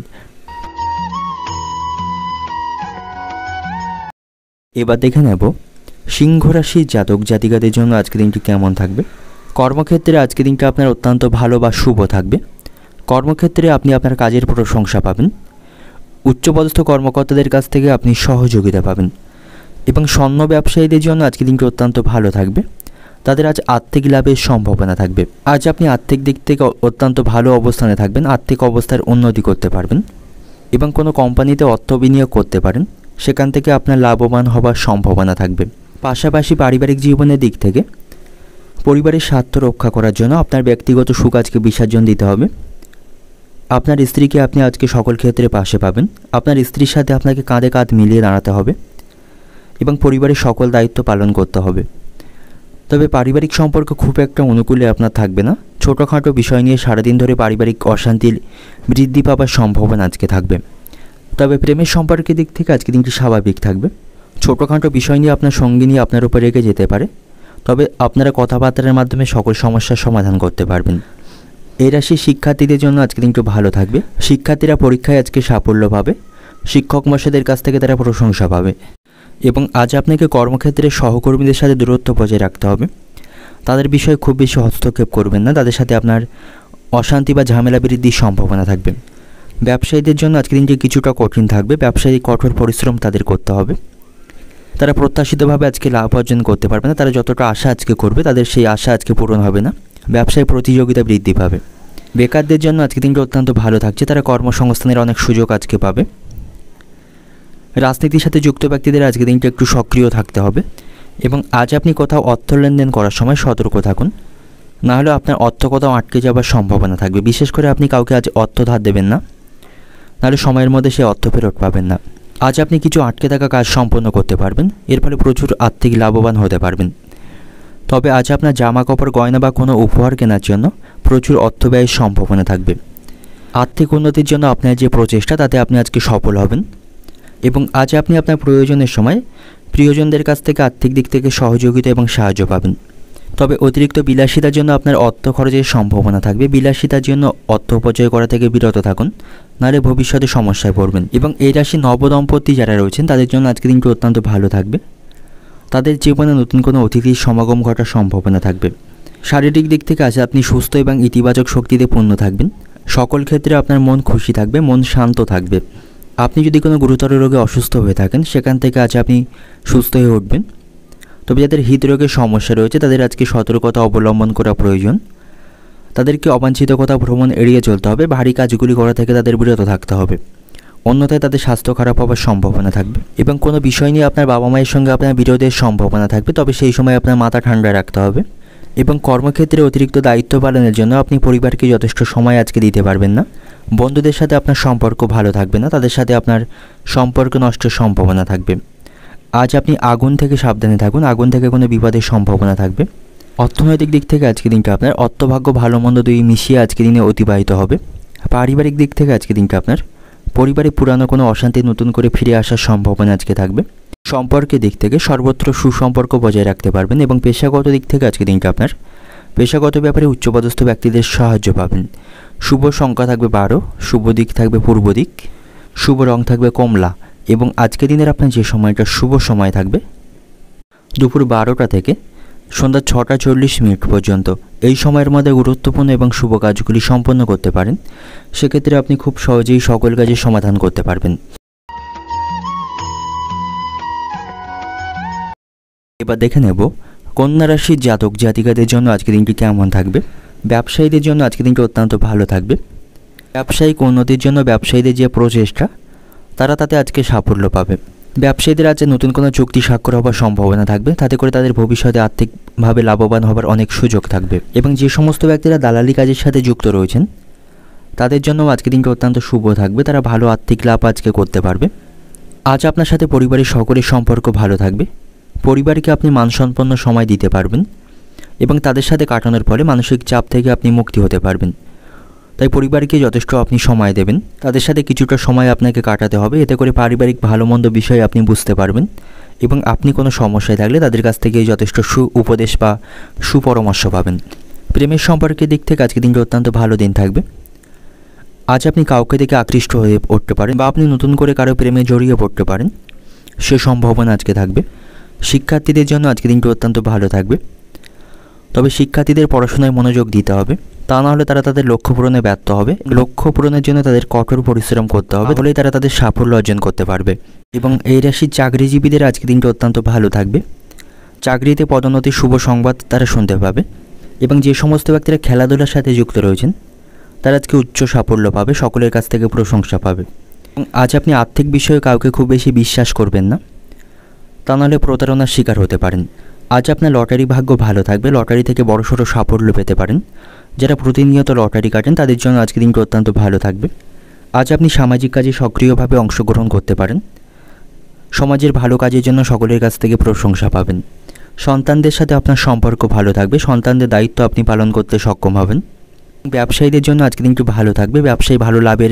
এবার দেখে নেব সিংহ রাশির জাতক জাতিকাদের জন্য আজকের দিনটি কেমন থাকবে। কর্মক্ষেত্রে আজকের দিনটা আপনার অত্যন্ত ভালো বা শুভ থাকবে। কর্মক্ষেত্রে আপনি আপনার কাজের প্রশংসা পাবেন। উচ্চপদস্থ কর্মকর্তাদের কাছ থেকে আপনি সহযোগিতা পাবেন এবং স্বর্ণ ব্যবসায়ীদের জন্য আজকের দিনটি অত্যন্ত ভালো থাকবে। তাদের আজ আর্থিক লাভের সম্ভাবনা থাকবে। আজ আপনি আর্থিক দিক থেকে অত্যন্ত ভালো অবস্থানে থাকবেন, আর্থিক অবস্থার উন্নতি করতে পারবেন এবং কোনো কোম্পানিতে অর্থ বিনিয়োগ করতে পারেন, সেখান থেকে আপনার লাভবান হবার সম্ভাবনা থাকবে। পাশাপাশি পারিবারিক জীবনের দিক থেকে পরিবারের স্বার্থ রক্ষা করার জন্য আপনার ব্যক্তিগত সুখ আজকে বিসর্জন দিতে হবে। আপনার স্ত্রীকে আপনি আজকে সকল ক্ষেত্রে পাশে পাবেন। আপনার স্ত্রীর সাথে আপনাকে কাঁধে কাঁধ মিলিয়ে দাঁড়াতে হবে এবং পরিবারের সকল দায়িত্ব পালন করতে হবে। তবে পারিবারিক সম্পর্ক খুব একটা অনুকূলে আপনার থাকবে না। ছোটোখাটো বিষয় নিয়ে সারাদিন ধরে পারিবারিক অশান্তির বৃদ্ধি পাবার সম্ভাবনা আজকে থাকবে। তবে প্রেমের সম্পর্কের দিক থেকে আজকে দিনটি স্বাভাবিক থাকবে। ছোটোখাটো বিষয় নিয়ে আপনার সঙ্গী নিয়ে আপনার উপর রেগে যেতে পারে, তবে আপনারা কথাবার্তার মাধ্যমে সকল সমস্যার সমাধান করতে পারবেন। এই রাশির শিক্ষার্থীদের জন্য আজকে দিনটি ভালো থাকবে। শিক্ষার্থীরা পরীক্ষায় আজকে সাফল্য পাবে, শিক্ষক মশাইদের কাছ থেকে তারা প্রশংসা পাবে এবং আজ আপনাকে কর্মক্ষেত্রে সহকর্মীদের সাথে দূরত্ব বজায় রাখতে হবে। তাদের বিষয়ে খুব বেশি হস্তক্ষেপ করবেন না, তাদের সাথে আপনার অশান্তি বা ঝামেলা বৃদ্ধির সম্ভাবনা থাকবে। ব্যবসায়ীদের জন্য আজকে দিনটি কিছুটা কঠিন থাকবে। ব্যবসায়ী কঠোর পরিশ্রম তাদের করতে হবে। তারা প্রত্যাশিতভাবে আজকে লাভ অর্জন করতে পারবে না। তারা যতটা আশা আজকে করবে তাদের সেই আশা আজকে পূরণ হবে না। ব্যবসায় প্রতিযোগিতা বৃদ্ধি পাবে। বেকারদের জন্য আজকে দিনটি অত্যন্ত ভালো থাকছে। তারা কর্মসংস্থানের অনেক সুযোগ আজকে পাবে। রাজনীতির সাথে যুক্ত ব্যক্তিদের আজকে দিনটি একটু সক্রিয় থাকতে হবে এবং আজ আপনি কোথাও অর্থ লেনদেন করার সময় সতর্ক থাকুন, না হলে আপনার অর্থ কোথাও আটকে যাওয়ার সম্ভাবনা থাকবে। বিশেষ করে আপনি কাউকে আজ অর্থ ধার দেবেন না, নাহলে সময়ের মধ্যে সে অর্থ ফেরত পাবেন না। আজ আপনি কিছু আটকে থাকা কাজ সম্পন্ন করতে পারবেন, এর ফলে প্রচুর আর্থিক লাভবান হতে পারবেন। তবে আজ আপনার জামা কাপড় গয়না বা কোনো উপহার কেনার জন্য প্রচুর অর্থ ব্যয়ের সম্ভাবনা থাকবে। আর্থিক উন্নতির জন্য আপনার যে প্রচেষ্টা তাতে আপনি আজকে সফল হবেন এবং আজ আপনি আপনার প্রয়োজনের সময় প্রিয়জনদের কাছ থেকে আর্থিক দিক থেকে সহযোগিতা এবং সাহায্য পাবেন। তবে অতিরিক্ত বিলাসিতার জন্য আপনার অর্থ খরচের সম্ভাবনা থাকবে। বিলাসিতার জন্য অর্থ অপচয় করা থেকে বিরত থাকুন, নাহলে ভবিষ্যতে সমস্যায় পড়বেন। এবং এই রাশি নবদম্পতি যারা রয়েছেন তাদের জন্য আজকে দিনটি অত্যন্ত ভালো থাকবে। তাদের জীবনে নতুন কোনো অতিথির সমাগম ঘটার সম্ভাবনা থাকবে। শারীরিক দিক থেকে আজ আপনি সুস্থ এবং ইতিবাচক শক্তিতে পূর্ণ থাকবেন। সকল ক্ষেত্রে আপনার মন খুশি থাকবে, মন শান্ত থাকবে। আপনি যদি কোনো গুরুতর রোগে অসুস্থ হয়ে থাকেন সেখান থেকে আজ আপনি সুস্থ হয়ে উঠবেন। তবে যাদের হৃদরোগের সমস্যা রয়েছে তাদের আজকে সতর্কতা অবলম্বন করা প্রয়োজন। তাদেরকে অবাঞ্ছিত কথা ভ্রমণ এড়িয়ে চলতে হবে। ভারী কাজগুলি করা থেকে তাদের বিরত থাকতে হবে, অন্যথায় তাদের স্বাস্থ্য খারাপ হওয়ার সম্ভাবনা থাকবে। এবং কোনো বিষয় নিয়ে আপনার বাবা মায়ের সঙ্গে আপনার বিরোধের সম্ভাবনা থাকবে, তবে সেই সময় আপনার মাথা ঠান্ডা রাখতে হবে। এবং কর্মক্ষেত্রে অতিরিক্ত দায়িত্ব পালনের জন্য আপনি পরিবারকে যথেষ্ট সময় আজকে দিতে পারবেন না। বন্ধুদের সাথে আপনার সম্পর্ক ভালো থাকবে না, তাদের সাথে আপনার সম্পর্ক নষ্টের সম্ভাবনা থাকবে। আজ আপনি আগুন থেকে সাবধানে থাকুন, আগুন থেকে কোনো বিপদের সম্ভাবনা থাকবে। অর্থনৈতিক দিক থেকে আজকে দিনটা আপনার অর্থভাগ্য ভালো মন্দ দুই মিশিয়ে আজকে দিনে অতিবাহিত হবে। পারিবারিক দিক থেকে আজকে দিনটা আপনার পরিবারে পুরানো কোনো অশান্তি নতুন করে ফিরে আসার সম্ভাবনা আজকে থাকবে। সম্পর্কের দিক থেকে সর্বত্র সুসম্পর্ক বজায় রাখতে পারবেন এবং পেশাগত দিক থেকে আজকে দিনটা আপনার পেশাগত ব্যাপারে উচ্চপদস্থ ব্যক্তিদের সাহায্য পাবেন। শুভ সংখ্যা থাকবে 12, শুভ দিক থাকবে পূর্ব দিক, শুভ রং থাকবে কমলা এবং আজকের দিনের আপনার যে সময়টা শুভ সময় থাকবে দুপুর 12টা থেকে সন্ধ্যা 6টা 40 মিনিট পর্যন্ত। এই সময়ের মধ্যে গুরুত্বপূর্ণ এবং শুভ কাজগুলি সম্পন্ন করতে পারেন। সেক্ষেত্রে আপনি খুব সহজেই সকল কাজের সমাধান করতে পারবেন। এবার দেখে নেব কন্যা রাশির জাতক জাতিকাদের জন্য আজকের দিনটি কেমন থাকবে। ব্যবসায়ীদের জন্য আজকের দিনটি অত্যন্ত ভালো থাকবে। ব্যবসায়িক উন্নতির জন্য ব্যবসায়ীদের যে প্রচেষ্টা তারা তাতে আজকে সাফল্য পাবে। ব্যবসায়ীদের আজ নতুন কোনো চুক্তি স্বাক্ষর হওয়ার সম্ভাবনা থাকবে, তাতে করে তাদের ভবিষ্যতে আর্থিকভাবে লাভবান হবার অনেক সুযোগ থাকবে। এবং যে সমস্ত ব্যক্তিরা দালালি কাজের সাথে যুক্ত রয়েছেন তাদের জন্য আজকের দিনটি অত্যন্ত শুভ থাকবে। তারা ভালো আর্থিক লাভ আজকে করতে পারবে। আজ আপনার সাথে পরিবারের সকলের সম্পর্ক ভালো থাকবে। পরিবারকে আপনি মানসম্পন্ন সময় দিতে পারবেন এবং তাদের সাথে কাটানোর ফলে মানসিক চাপ থেকে আপনি মুক্তি হতে পারবেন। তাই পরিবারকে যথেষ্ট আপনি সময় দেবেন, তাদের সাথে কিছুটা সময় আপনাকে কাটাতে হবে। এতে করে পারিবারিক ভালো মন্দ বিষয় আপনি বুঝতে পারবেন এবং আপনি কোনো সমস্যায় থাকলে তাদের কাছ থেকে যথেষ্ট উপদেশ বা সুপরামর্শ পাবেন। প্রেমের সম্পর্কের দিক থেকে আজকের দিনটি অত্যন্ত ভালো দিন থাকবে। আজ আপনি কাউকে দেখে আকৃষ্ট হয়ে পড়তে পারেন বা আপনি নতুন করে কারো প্রেমে জড়িয়ে পড়তে পারেন, সে সম্ভাবনা আজকে থাকবে। শিক্ষার্থীদের জন্য আজকের দিনটি অত্যন্ত ভালো থাকবে। তবে শিক্ষার্থীদের পড়াশোনায় মনোযোগ দিতে হবে, তা না হলে তারা তাদের লক্ষ্য পূরণে ব্যর্থ হবে। লক্ষ্য পূরণের জন্য তাদের কঠোর পরিশ্রম করতে হবে, তাহলেই তারা তাদের সাফল্য অর্জন করতে পারবে। এবং এই রাশির চাকরিজীবীদের আজকের দিনটি অত্যন্ত ভালো থাকবে। চাকরিতে পদোন্নতির শুভ সংবাদ তারা শুনতে পাবে। এবং যে সমস্ত ব্যক্তিরা খেলাধুলার সাথে যুক্ত রয়েছেন তারা আজকে উচ্চ সাফল্য পাবে, সকলের কাছ থেকে প্রশংসা পাবে। আজ আপনি আর্থিক বিষয়ে কাউকে খুব বেশি বিশ্বাস করবেন না, তা নাহলে প্রতারণার শিকার হতে পারেন। আজ আপনার লটারি ভাগ্য ভালো থাকবে, লটারি থেকে বড়সড় সাফল্য পেতে পারেন। যারা প্রতিনিয়ত লটারি কাটেন তাদের জন্য আজকের দিনটি অত্যন্ত ভালো থাকবে। আজ আপনি সামাজিক কাজে সক্রিয়ভাবে অংশগ্রহণ করতে পারেন, সমাজের ভালো কাজের জন্য সকলের কাছ থেকে প্রশংসা পাবেন। সন্তানদের সাথে আপনার সম্পর্ক ভালো থাকবে, সন্তানদের দায়িত্ব আপনি পালন করতে সক্ষম হবেন। ব্যবসায়ীদের জন্য আজকের দিনটি ভালো থাকবে, ব্যবসায়ী ভালো লাভের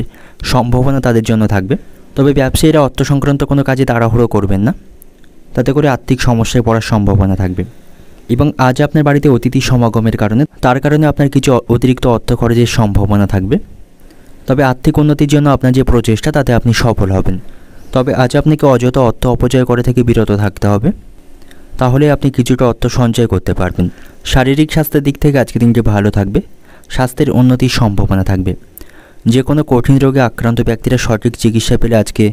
সম্ভাবনা তাদের জন্য থাকবে। তবে ব্যবসায়ীরা অর্থ সংক্রান্ত কোনো কাজে তাড়াহুড়ো করবেন না, তাতে করে আর্থিক সমস্যায় পড়ার সম্ভাবনা থাকবে। এবং আজ আপনার বাড়িতে অতিথি সমাগমের কারণে আপনার কিছু অতিরিক্ত অর্থ খরচের সম্ভাবনা থাকবে। তবে আর্থিক উন্নতির জন্য আপনার যে প্রচেষ্টা তাতে আপনি সফল হবেন। তবে আজ আপনাকে অযথা অর্থ অপচয় করা থেকে বিরত থাকতে হবে, তাহলে আপনি কিছুটা অর্থ সঞ্চয় করতে পারবেন। শারীরিক স্বাস্থ্যের দিক থেকে আজকের দিনটি ভালো থাকবে, স্বাস্থ্যের উন্নতির সম্ভাবনা থাকবে। যে কোনো কঠিন রোগে আক্রান্ত ব্যক্তিরা সঠিক চিকিৎসা পেলে আজকে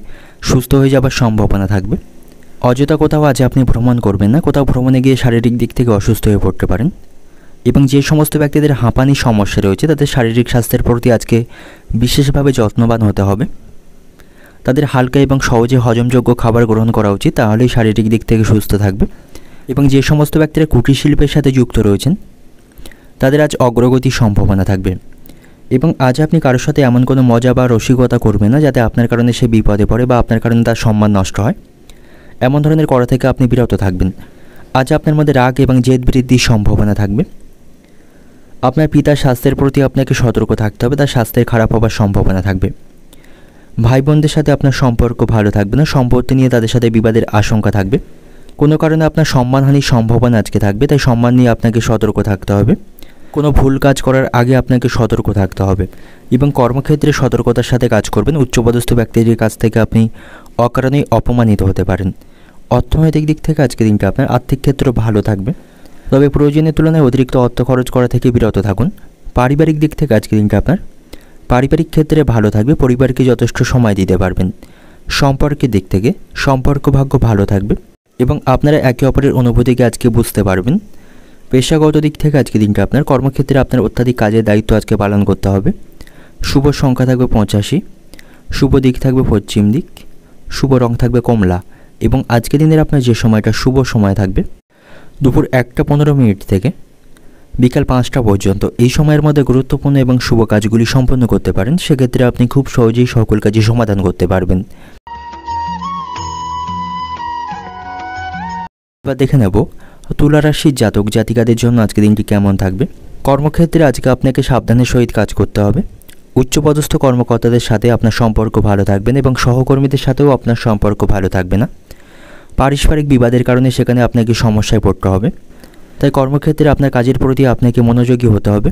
সুস্থ হয়ে যাবার সম্ভাবনা থাকবে। অযথা কোথাও আজ আপনি ভ্রমণ করবেন না, কোথাও ভ্রমণে গিয়ে শারীরিক দিক থেকে অসুস্থ হয়ে পড়তে পারেন। এবং যে সমস্ত ব্যক্তিদের হাঁপানির সমস্যা রয়েছে তাদের শারীরিক স্বাস্থ্যের প্রতি আজকে বিশেষভাবে যত্নবান হতে হবে। তাদের হালকা এবং সহজে হজমযোগ্য খাবার গ্রহণ করা উচিত, তাহলেই শারীরিক দিক থেকে সুস্থ থাকবে। এবং যে সমস্ত ব্যক্তিরা কুটির শিল্পের সাথে যুক্ত রয়েছেন তাদের আজ অগ্রগতির সম্ভাবনা থাকবে। এবং আজ আপনি কারোর সাথে এমন কোনো মজা বা রসিকতা করবেন না যাতে আপনার কারণে সে বিপদে পড়ে বা আপনার কারণে তার সম্মান নষ্ট হয়। এমন ধরনের করা থেকে আপনি বিরত থাকবেন। আজ আপনার মধ্যে রাগ এবং জেদ বৃদ্ধির সম্ভাবনা থাকবে। আপনার পিতার স্বাস্থ্যের প্রতি আপনাকে সতর্ক থাকতে হবে, তার স্বাস্থ্যের খারাপ হওয়ার সম্ভাবনা থাকবে। ভাই বোনদের সাথে আপনার সম্পর্ক ভালো থাকবে না, সম্পত্তি নিয়ে তাদের সাথে বিবাদের আশঙ্কা থাকবে। কোনো কারণে আপনার সম্মানহানির সম্ভাবনা আজকে থাকবে, তাই সম্মান নিয়ে আপনাকে সতর্ক থাকতে হবে। কোনো ভুল কাজ করার আগে আপনাকে সতর্ক থাকতে হবে। এবং কর্মক্ষেত্রে সতর্কতার সাথে কাজ করবেন, উচ্চপদস্থ ব্যক্তিদের কাছ থেকে আপনি অকারণেই অপমানিত হতে পারেন। অর্থনৈতিক দিক থেকে আজকের দিনটা আপনার আর্থিক ক্ষেত্র ভালো থাকবে, তবে প্রয়োজনের তুলনায় অতিরিক্ত অর্থ খরচ করা থেকে বিরত থাকুন। পারিবারিক দিক থেকে আজকের দিনটা আপনার পারিবারিক ক্ষেত্রে ভালো থাকবে, পরিবারকে যথেষ্ট সময় দিতে পারবেন। সম্পর্কের দিক থেকে সম্পর্ক ভাগ্য ভালো থাকবে এবং আপনারা একে অপরের অনুভূতিকে আজকে বুঝতে পারবেন। পেশাগত দিক থেকে আজকের দিনটা আপনার কর্মক্ষেত্রে আপনার অত্যাধিক কাজের দায়িত্ব আজকে পালন করতে হবে। শুভ সংখ্যা থাকবে 85, শুভ দিক থাকবে পশ্চিম দিক, শুভ রং থাকবে কমলা। এবং আজকের দিনের আপনার যে সময়টা শুভ সময় থাকবে দুপুর 1:15 থেকে বিকাল 5টা পর্যন্ত, এই সময়ের মধ্যে গুরুত্বপূর্ণ এবং শুভ কাজগুলি সম্পন্ন করতে পারেন। সেক্ষেত্রে আপনি খুব সহজেই সকল কাজই সমাধান করতে পারবেন। এবার দেখে নেব তুলা রাশির জাতক জাতিকাদের জন্য আজকের দিনটি কেমন থাকবে। কর্মক্ষেত্রে আজকে আপনাকে সাবধানের সহিত কাজ করতে হবে। উচ্চপদস্থ কর্মকর্তাদের সাথে আপনার সম্পর্ক ভালো থাকবে না এবং সহকর্মীদের সাথেও আপনার সম্পর্ক ভালো থাকবে না। পারস্পরিক বিবাদের কারণে সেখানে আপনাকে সমস্যায় পড়তে হবে, তাই কর্মক্ষেত্রে আপনার কাজের প্রতি আপনাকে মনোযোগী হতে হবে।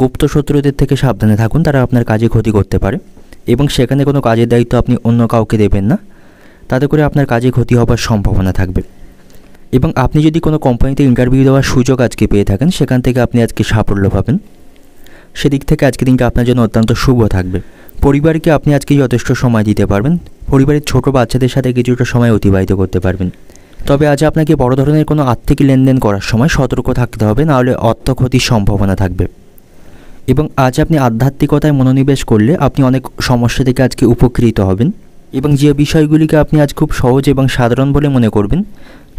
গুপ্ত শত্রুদের থেকে সাবধানে থাকুন, তারা আপনার কাজে ক্ষতি করতে পারে এবং সেখানে কোনো কাজের দায়িত্ব আপনি অন্য কাউকে দেবেন না, তাতে করে আপনার কাজে ক্ষতি হবার সম্ভাবনা থাকবে। এবং আপনি যদি কোনো কোম্পানিতে ইন্টারভিউ দেওয়ার সুযোগ আজকে পেয়ে থাকেন সেখান থেকে আপনি আজকে সাফল্য পাবেন। সেদিক থেকে আজকে দিনটা আপনার জন্য অত্যন্ত শুভ থাকবে। পরিবারকে আপনি আজকে যথেষ্ট সময় দিতে পারবেন, পরিবারের ছোট বাচ্চাদের সাথে কিছুটা সময় অতিবাহিত করতে পারবেন। তবে আজ আপনাকে বড় ধরনের কোনো আর্থিক লেনদেন করার সময় সতর্ক থাকতে হবে, নাহলে অর্থ ক্ষতির সম্ভাবনা থাকবে। এবং আজ আপনি আধ্যাত্মিকতায় মনোনিবেশ করলে আপনি অনেক সমস্যা থেকে আজকে উপকৃত হবেন এবং যে বিষয়গুলিকে আপনি আজ খুব সহজ এবং সাধারণ বলে মনে করবেন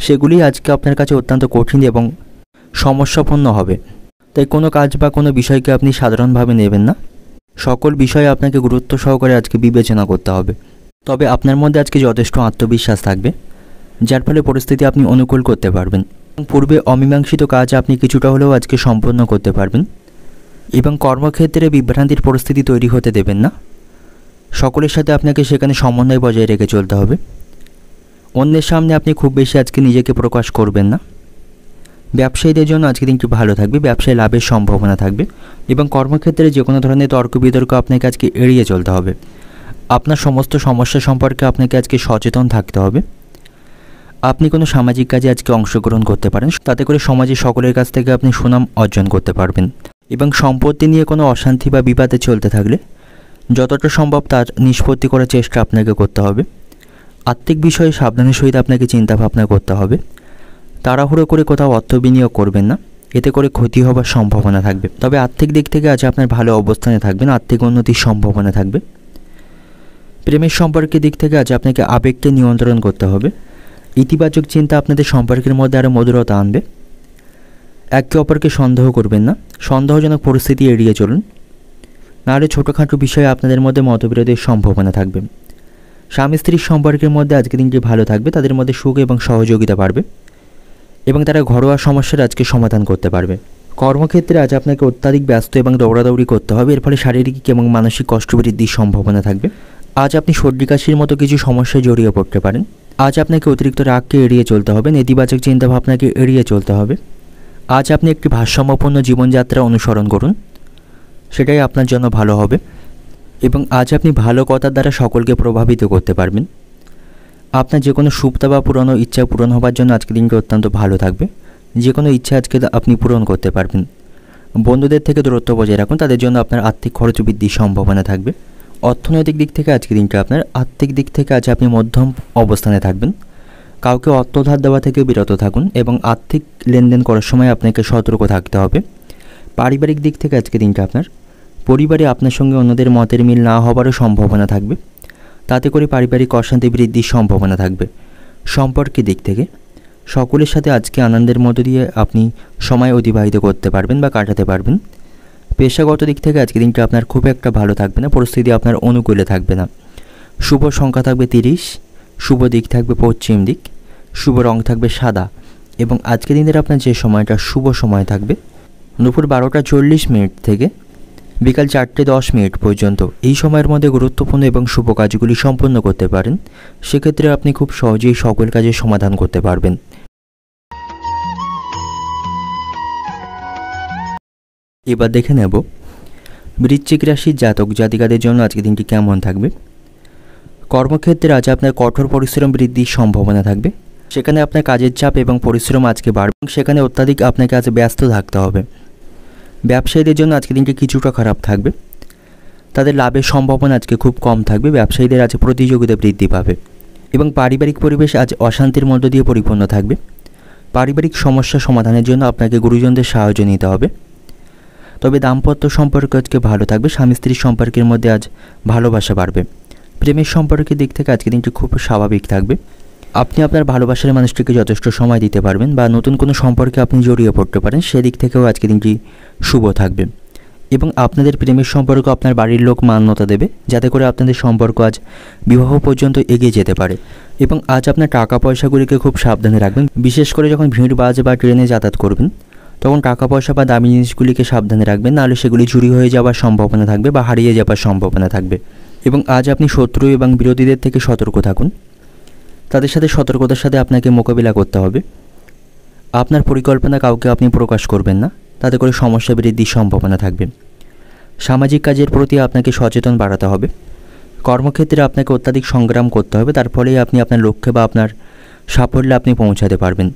সেগুলি আজকে আপনার কাছে অত্যন্ত কঠিন এবং সমস্যাপূর্ণ হবে। তাই কোনো কাজ বা কোনো বিষয়কে আপনি সাধারণভাবে নেবেন না, সকল বিষয়ে আপনাকে গুরুত্ব সহকারে আজকে বিবেচনা করতে হবে। তবে আপনার মধ্যে আজকে যথেষ্ট আত্মবিশ্বাস থাকবে, যার ফলে পরিস্থিতি আপনি অনুকূল করতে পারবেন। পূর্বে অমীমাংসিত কাজ আপনি কিছুটা হলেও আজকে সম্পন্ন করতে পারবেন এবং কর্মক্ষেত্রে বিভ্রান্তির পরিস্থিতি তৈরি হতে দেবেন না। সকলের সাথে আপনাকে সেখানে সমন্বয় বজায় রেখে চলতে হবে। অন্যের সামনে আপনি খুব বেশি আজকে নিজেকে প্রকাশ করবেন না। ব্যবসায়ীদের জন্য আজকে দিনটি ভালো থাকবে, ব্যবসায় লাভের সম্ভাবনা থাকবে এবং কর্মক্ষেত্রে যে কোনো ধরনের তর্ক বিতর্ক আপনাকে আজকে এড়িয়ে চলতে হবে। আপনার সমস্ত সমস্যা সম্পর্কে আপনাকে আজকে সচেতন থাকতে হবে। আপনি কোনো সামাজিক কাজে আজকে অংশগ্রহণ করতে পারেন, তাতে করে সমাজে সকলের কাছ থেকে আপনি সুনাম অর্জন করতে পারবেন। এবং সম্পত্তি নিয়ে কোনো অশান্তি বা বিবাদে চলতে থাকলে যতটা সম্ভব তার নিষ্পত্তি করার চেষ্টা আপনাকে করতে হবে। আর্থিক বিষয়ে সাবধানের সহিত আপনাকে চিন্তা ভাবনা করতে হবে। তাড়াহুড়ো করে কোথাও অর্থ বিনিয়োগ করবেন না, এতে করে ক্ষতি হবার সম্ভাবনা থাকবে। তবে আর্থিক দিক থেকে আজ আপনার ভালো অবস্থানে থাকবেন, আর্থিক উন্নতির সম্ভাবনা থাকবে। প্রেমের সম্পর্কের দিক থেকে আজ আপনাকে আবেগকে নিয়ন্ত্রণ করতে হবে। ইতিবাচক চিন্তা আপনাদের সম্পর্কের মধ্যে আরও মধুরতা আনবে। একে অপরকে সন্দেহ করবেন না, সন্দেহজনক পরিস্থিতি এড়িয়ে চলুন, নাহলে ছোটোখাটো বিষয়ে আপনাদের মধ্যে মতবিরোধের সম্ভাবনা থাকবে। স্বামী স্ত্রীর সম্পর্কের মধ্যে আজকে দিনটি ভালো থাকবে, তাদের মধ্যে সুখ এবং সহযোগিতা বাড়বে এবং তারা ঘরোয়া সমস্যার আজকে সমাধান করতে পারবে। কর্মক্ষেত্রে আজ আপনাকে অত্যাধিক ব্যস্ত এবং দৌড়াদৌড়ি করতে হবে, এর ফলে শারীরিক এবং মানসিক কষ্ট বৃদ্ধির সম্ভাবনা থাকবে। আজ আপনি সর্দি কাশির মতো কিছু সমস্যায় জড়িয়ে পড়তে পারেন। আজ আপনাকে অতিরিক্ত রাগকে এড়িয়ে চলতে হবে, নেতিবাচক চিন্তাভাবনাকে এড়িয়ে চলতে হবে। আজ আপনি একটি ভারসাম্যপূর্ণ জীবনযাত্রা অনুসরণ করুন, সেটাই আপনার জন্য ভালো হবে এবং আজ আপনি ভালো কথার দ্বারা সকলকে প্রভাবিত করতে পারবেন। আপনার যে কোনো সুপ্ত বা পুরনো ইচ্ছা পূরণ হবার জন্য আজকের দিনটি অত্যন্ত ভালো থাকবে। যে কোনো ইচ্ছা আজকে আপনি পূরণ করতে পারবেন। বন্ধুদের থেকে দূরত্ব বজায় রাখুন, তাদের জন্য আপনার আর্থিক খরচ বৃদ্ধির সম্ভাবনা থাকবে। অর্থনৈতিক দিক থেকে আজকের দিনটা আপনার আর্থিক দিক থেকে আজ আপনি মধ্যম অবস্থানে থাকবেন। কাউকে অর্থ ধার দেওয়া থেকে বিরত থাকুন এবং আর্থিক লেনদেন করার সময় আপনাকে সতর্ক থাকতে হবে। পারিবারিক দিক থেকে আজকের দিনটা আপনার পরিবারে আপনার সঙ্গে অন্যদের মতের মিল না হবারও সম্ভাবনা থাকবে, তাতে করে পারিবারিক অশান্তি বৃদ্ধির সম্ভাবনা থাকবে। সম্পর্কের দিক থেকে সকলের সাথে আজকে আনন্দের মধ্য দিয়ে আপনি সময় অতিবাহিত করতে পারবেন বা কাটাতে পারবেন। পেশাগত দিক থেকে আজকে দিনটা আপনার খুব একটা ভালো থাকবে না, পরিস্থিতি আপনার অনুকূলে থাকবে না। শুভ সংখ্যা থাকবে 30, শুভ দিক থাকবে পশ্চিম দিক, শুভ রং থাকবে সাদা এবং আজকের দিনের আপনার যে সময়টা শুভ সময় থাকবে দুপুর 12:40 থেকে বিকাল 4:10 পর্যন্ত। এই সময়ের মধ্যে গুরুত্বপূর্ণ এবং শুভ কাজগুলি সম্পন্ন করতে পারেন। সেক্ষেত্রে আপনি খুব সহজেই সকল কাজের সমাধান করতে পারবেন। এবার দেখে নেব বৃশ্চিক রাশির জাতক জাতিকাদের জন্য আজকের দিনটি কেমন থাকবে। কর্মক্ষেত্রে আজ আপনার কঠোর পরিশ্রম বৃদ্ধির সম্ভাবনা থাকবে, সেখানে আপনার কাজের চাপ এবং পরিশ্রম আজকে বাড়বে, সেখানে অত্যাধিক আপনাকে আজ ব্যস্ত থাকতে হবে। ব্যবসায়ীদের জন্য আজকের দিনটি কিছুটা খারাপ থাকবে, তাদের লাভের সম্ভাবনা আজকে খুব কম থাকবে। ব্যবসায়ীদের আজ প্রতিযোগিতা বৃদ্ধি পাবে এবং পারিবারিক পরিবেশ আজ অশান্তির মধ্য দিয়ে পরিপূর্ণ থাকবে। পারিবারিক সমস্যা সমাধানের জন্য আপনাকে গুরুজনদের সাহায্য নিতে হবে। তবে দাম্পত্য সম্পর্ক আজকে ভালো থাকবে, স্বামী স্ত্রীর সম্পর্কের মধ্যে আজ ভালোবাসা বাড়বে। প্রেমের সম্পর্কের দিক থেকে আজকের দিনটি খুব স্বাভাবিক থাকবে, আপনি আপনার ভালোবাসার মানুষটিকে যথেষ্ট সময় দিতে পারবেন বা নতুন কোনো সম্পর্কে আপনি জড়িয়ে পড়তে পারেন, সেদিক থেকেও আজকের দিনটি শুভ থাকবে এবং আপনাদের প্রেমের সম্পর্ক আপনার বাড়ির লোক মান্যতা দেবে, যাতে করে আপনাদের সম্পর্ক আজ বিবাহ পর্যন্ত এগিয়ে যেতে পারে। এবং আজ আপনার টাকা পয়সাগুলিকে খুব সাবধানে রাখবেন, বিশেষ করে যখন ভিড় বাস বা ট্রেনে যাতায়াত করবেন তখন টাকা পয়সা বা দামি জিনিসগুলিকে সাবধানে রাখবেন, নাহলে সেগুলি চুরি হয়ে যাওয়ার সম্ভাবনা থাকবে বা হারিয়ে যাওয়ার সম্ভাবনা থাকবে। এবং আজ আপনি শত্রু এবং বিরোধীদের থেকে সতর্ক থাকুন, তাদের সাথে সতর্কতার সাথে আপনাকে মোকাবিলা করতে হবে। আপনার পরিকল্পনা কাউকে আপনি প্রকাশ করবেন না, তাতে করে সমস্যা বৃদ্ধির সম্ভাবনা থাকবে। সামাজিক কাজের প্রতি আপনাকে সচেতন বাড়াতে হবে। কর্মক্ষেত্রে আপনাকে অত্যাধিক সংগ্রাম করতে হবে, তার ফলেই আপনি আপনার লক্ষ্যে বা আপনার সাফল্যে আপনি পৌঁছাতে পারবেন।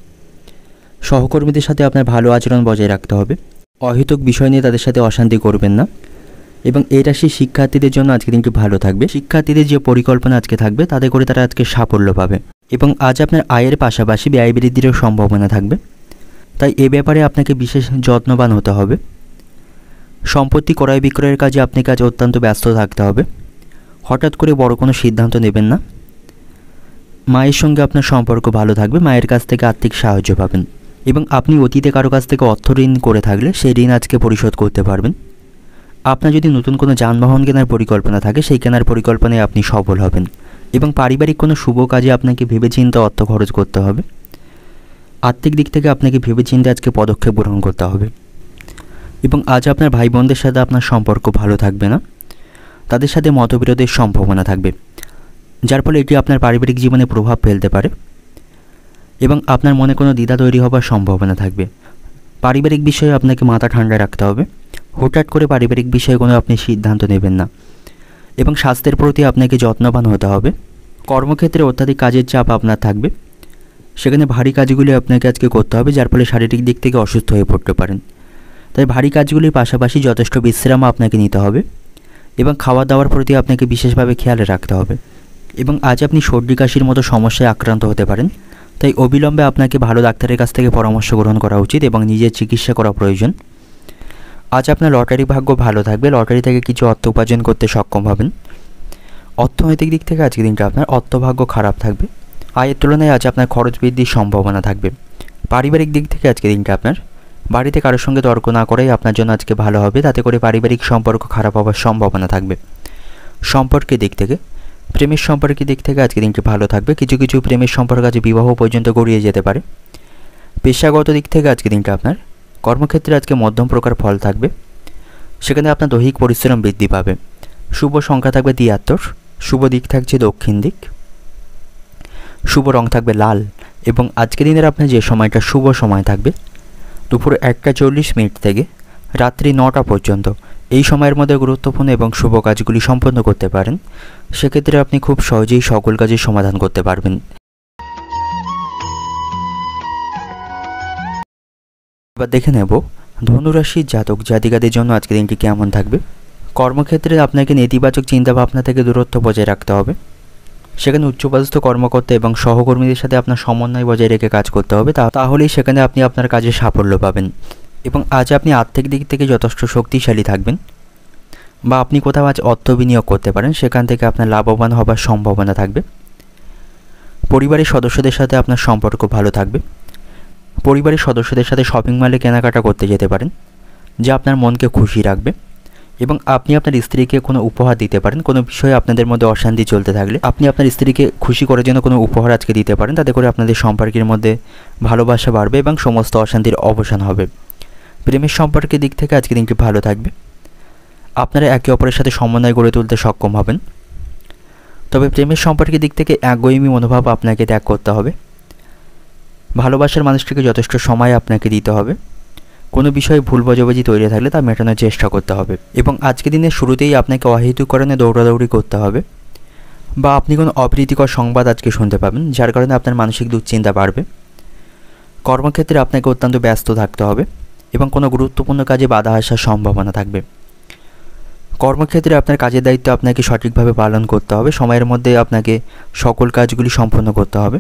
সহকর্মীদের সাথে আপনার ভালো আচরণ বজায় রাখতে হবে, অহেতুক বিষয় নিয়ে তাদের সাথে অশান্তি করবেন না। এবং এই রাশির শিক্ষার্থীদের জন্য আজকে দিনটি ভালো থাকবে। শিক্ষার্থীদের যে পরিকল্পনা আজকে থাকবে তাতে করে তারা আজকে সাফল্য পাবে এবং আজ আপনার আয়ের পাশাপাশি ব্যয় বৃদ্ধিরও সম্ভাবনা থাকবে, তাই এ ব্যাপারে আপনাকে বিশেষ যত্নবান হতে হবে। সম্পত্তি ক্রয় বিক্রয়ের কাজে আপনাকে আজ অত্যন্ত ব্যস্ত থাকতে হবে, হঠাৎ করে বড় কোনো সিদ্ধান্ত নেবেন না। মায়ের সঙ্গে আপনার সম্পর্ক ভালো থাকবে, মায়ের কাছ থেকে আর্থিক সাহায্য পাবেন এবং আপনি অতীতে কারো কাছ থেকে অর্থ ঋণ করে থাকলে সেই ঋণ আজকে পরিশোধ করতে পারবেন। আপনার যদি নতুন কোনো যানবাহন কেনার পরিকল্পনা থাকে সেই কেনার পরিকল্পনায় আপনি সফল হবেন এবং পারিবারিক কোনো শুভ কাজে আপনাকে ভেবেচিন্তে অর্থ খরচ করতে হবে। আর্থিক দিক থেকে আপনাকে ভেবেচিন্তে আজকে পদক্ষেপ গ্রহণ করতে হবে এবং আজ আপনার ভাই বোনদের সাথে আপনার সম্পর্ক ভালো থাকবে না, তাদের সাথে মতবিরোধের সম্ভাবনা থাকবে, যার ফলে এটি আপনার পারিবারিক জীবনে প্রভাব ফেলতে পারে এবং আপনার মনে কোনো দ্বিধা তৈরি হবার সম্ভাবনা থাকবে। পারিবারিক বিষয়ে আপনাকে মাথা ঠান্ডা রাখতে হবে, হঠাৎ করে পারিবারিক বিষয়ে কোনো আপনি সিদ্ধান্ত নেবেন না এবং স্বাস্থ্যের প্রতি আপনাকে যত্নবান হতে হবে। কর্মক্ষেত্রে অত্যাধিক কাজের চাপ আপনার থাকবে, সেখানে ভারী কাজগুলি আপনাকে আজকে করতে হবে, যার ফলে শারীরিক দিক থেকে অসুস্থ হয়ে পড়তে পারেন। তাই ভারী কাজগুলির পাশাপাশি যথেষ্ট বিশ্রাম আপনাকে নিতে হবে এবং খাওয়া দাওয়ার প্রতি আপনাকে বিশেষভাবে খেয়াল রাখতে হবে। এবং আজ আপনি সর্দি কাশির মতো সমস্যায় আক্রান্ত হতে পারেন, তাই অবিলম্বে আপনাকে ভালো ডাক্তারের কাছ থেকে পরামর্শ গ্রহণ করা উচিত এবং নিজের চিকিৎসা করা প্রয়োজন। আজ আপনার লটারি ভাগ্য ভালো থাকবে, লটারি থেকে কিছু অর্থ উপার্জন করতে সক্ষম হবেন। অর্থনৈতিক দিক থেকে আজকের দিনটা আপনার অর্থভাগ্য খারাপ থাকবে, আয়ের তুলনায় আজ আপনার খরচ বৃদ্ধির সম্ভাবনা থাকবে। পারিবারিক দিক থেকে আজকের দিনটা আপনার বাড়িতে কারোর সঙ্গে তর্ক না করাই আপনার জন্য আজকে ভালো হবে, তাতে করে পারিবারিক সম্পর্ক খারাপ হওয়ার সম্ভাবনা থাকবে। সম্পর্কের দিক থেকে প্রেমের সম্পর্কের দিক থেকে আজকের দিনটি ভালো থাকবে, কিছু কিছু প্রেমের সম্পর্ক আজ বিবাহ পর্যন্ত গড়িয়ে যেতে পারে। পেশাগত দিক থেকে আজকের দিনটা আপনার কর্মক্ষেত্রে আজকে মধ্যম প্রকার ফল থাকবে, সেখানে আপনার দৈহিক পরিশ্রম বৃদ্ধি পাবে। শুভ সংখ্যা থাকবে 73, শুভ দিক থাকছে দক্ষিণ দিক, শুভ রং থাকবে লাল এবং আজকের দিনের আপনার যে সময়টা শুভ সময় থাকবে দুপুর 1:40 থেকে রাত্রি 9টা পর্যন্ত। এই সময়ের মধ্যে গুরুত্বপূর্ণ এবং শুভ কাজগুলি সম্পন্ন করতে পারেন, সেক্ষেত্রে আপনি খুব সহজেই সকল কাজের সমাধান করতে পারবেন। এবার দেখে নেব ধনুরাশির জাতক জাতিকাদের জন্য আজকের দিনটি কেমন থাকবে। কর্মক্ষেত্রে আপনাকে নেতিবাচক চিন্তাভাবনা থেকে দূরত্ব বজায় রাখতে হবে, সেখানে উচ্চপদস্থ কর্মকর্তা এবং সহকর্মীদের সাথে আপনার সমন্বয় বজায় রেখে কাজ করতে হবে, তাহলেই সেখানে আপনি আপনার কাজে সাফল্য পাবেন। এবং আজ আপনি আর্থিক দিক থেকে যথেষ্ট শক্তিশালী থাকবেন, বা আপনি কোথাও আজ অর্থ বিনিয়োগ করতে পারেন, সেখান থেকে আপনার লাভবান হবার সম্ভাবনা থাকবে। পরিবারের সদস্যদের সাথে আপনার সম্পর্ক ভালো থাকবে, পরিবারের সদস্যদের সাথে শপিং মলে কেনাকাটা করতে যেতে পারেন, যা আপনার মনকে খুশি রাখবে। এবং আপনি আপনার স্ত্রীকে কোনো উপহার দিতে পারেন, কোনো বিষয়ে আপনাদের মধ্যে অশান্তি চলতে থাকলে আপনি আপনার স্ত্রীকে খুশি করার জন্য কোনো উপহার আজকে দিতে পারেন, তাতে করে আপনাদের সম্পর্কের মধ্যে ভালোবাসা বাড়বে এবং সমস্ত অশান্তির অবসান হবে। প্রেমের সম্পর্কের দিক থেকে আজকে দিনটি ভালো থাকবে, আপনারা একে অপরের সাথে সমন্বয় গড়ে তুলতে সক্ষম হবেন। তবে প্রেমের সম্পর্কের দিক থেকে একগুঁয়েমি মনোভাব আপনাকে ত্যাগ করতে হবে, ভালোবাসার মানুষটিকে যথেষ্ট সময় আপনাকে দিতে হবে, কোনো বিষয়ে ভুল বোঝাবুঝি তৈরি থাকলে তা মেটানোর চেষ্টা করতে হবে। এবং আজকে দিনের শুরুতেই আপনাকে অহেতুক কারণে দৌড়াদৌড়ি করতে হবে, বা আপনি কোনো অপ্রীতিকর সংবাদ আজকে শুনতে পাবেন, যার কারণে আপনার মানসিক দুশ্চিন্তা বাড়বে। কর্মক্ষেত্রে আপনাকে অত্যন্ত ব্যস্ত থাকতে হবে এবং কোনো গুরুত্বপূর্ণ কাজে বাধা আসার সম্ভাবনা থাকবে। কর্মক্ষেত্রে আপনার কাজের দায়িত্ব আপনাকে সঠিকভাবে পালন করতে হবে, সময়ের মধ্যে আপনাকে সকল কাজগুলি সম্পন্ন করতে হবে,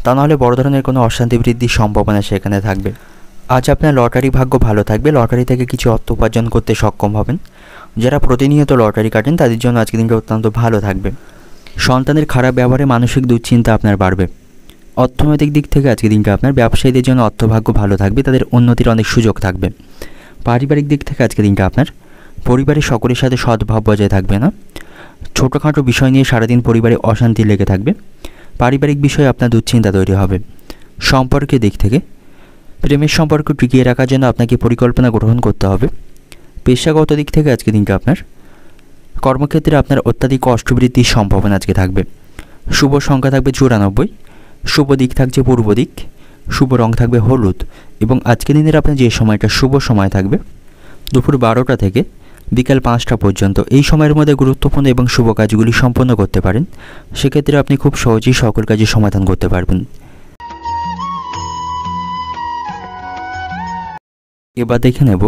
তা নাহলে বড় ধরনের কোনো অশান্তি বৃদ্ধির সম্ভাবনা সেখানে থাকবে। আজ আপনার লটারি ভাগ্য ভালো থাকবে, লটারি থেকে কিছু অর্থ উপার্জন করতে সক্ষম হবেন। যারা প্রতিনিয়ত লটারি কাটেন তাদের জন্য আজকের দিনটা অত্যন্ত ভালো থাকবে। সন্তানের খারাপ ব্যবহারে মানসিক দুশ্চিন্তা আপনার বাড়বে। অর্থনৈতিক দিক থেকে আজকের দিনটা আপনার ব্যবসায়ীদের জন্য অর্থভাগ্য ভালো থাকবে, তাদের উন্নতির অনেক সুযোগ থাকবে। পারিবারিক দিক থেকে আজকের দিনটা আপনার পরিবারের সকলের সাথে সদ্ভাব বজায় থাকবে না, ছোটোখাটো বিষয় নিয়ে সারাদিন পরিবারে অশান্তি লেগে থাকবে, পারিবারিক বিষয়ে আপনার দুশ্চিন্তা তৈরি হবে। সম্পর্কের দিক থেকে প্রেমের সম্পর্ক টিকিয়ে রাখার জন্য আপনাকে পরিকল্পনা গ্রহণ করতে হবে। পেশাগত দিক থেকে আজকের দিনটা আপনার কর্মক্ষেত্রে আপনার অত্যাধিক কষ্ট বৃদ্ধির সম্ভাবনা আজকে থাকবে। শুভ সংখ্যা থাকবে 94, শুভ দিক থাকছে পূর্ব দিক, শুভ রং থাকবে হলুদ এবং আজকের দিনের আপনার যে সময়টা শুভ সময় থাকবে দুপুর 12টা থেকে বিকাল 5টা পর্যন্ত। এই সময়ের মধ্যে গুরুত্বপূর্ণ এবং শুভ কাজগুলি সম্পন্ন করতে পারেন, সেক্ষেত্রে আপনি খুব সহজেই সকল কাজের সমাধান করতে পারবেন। এবার দেখে নেব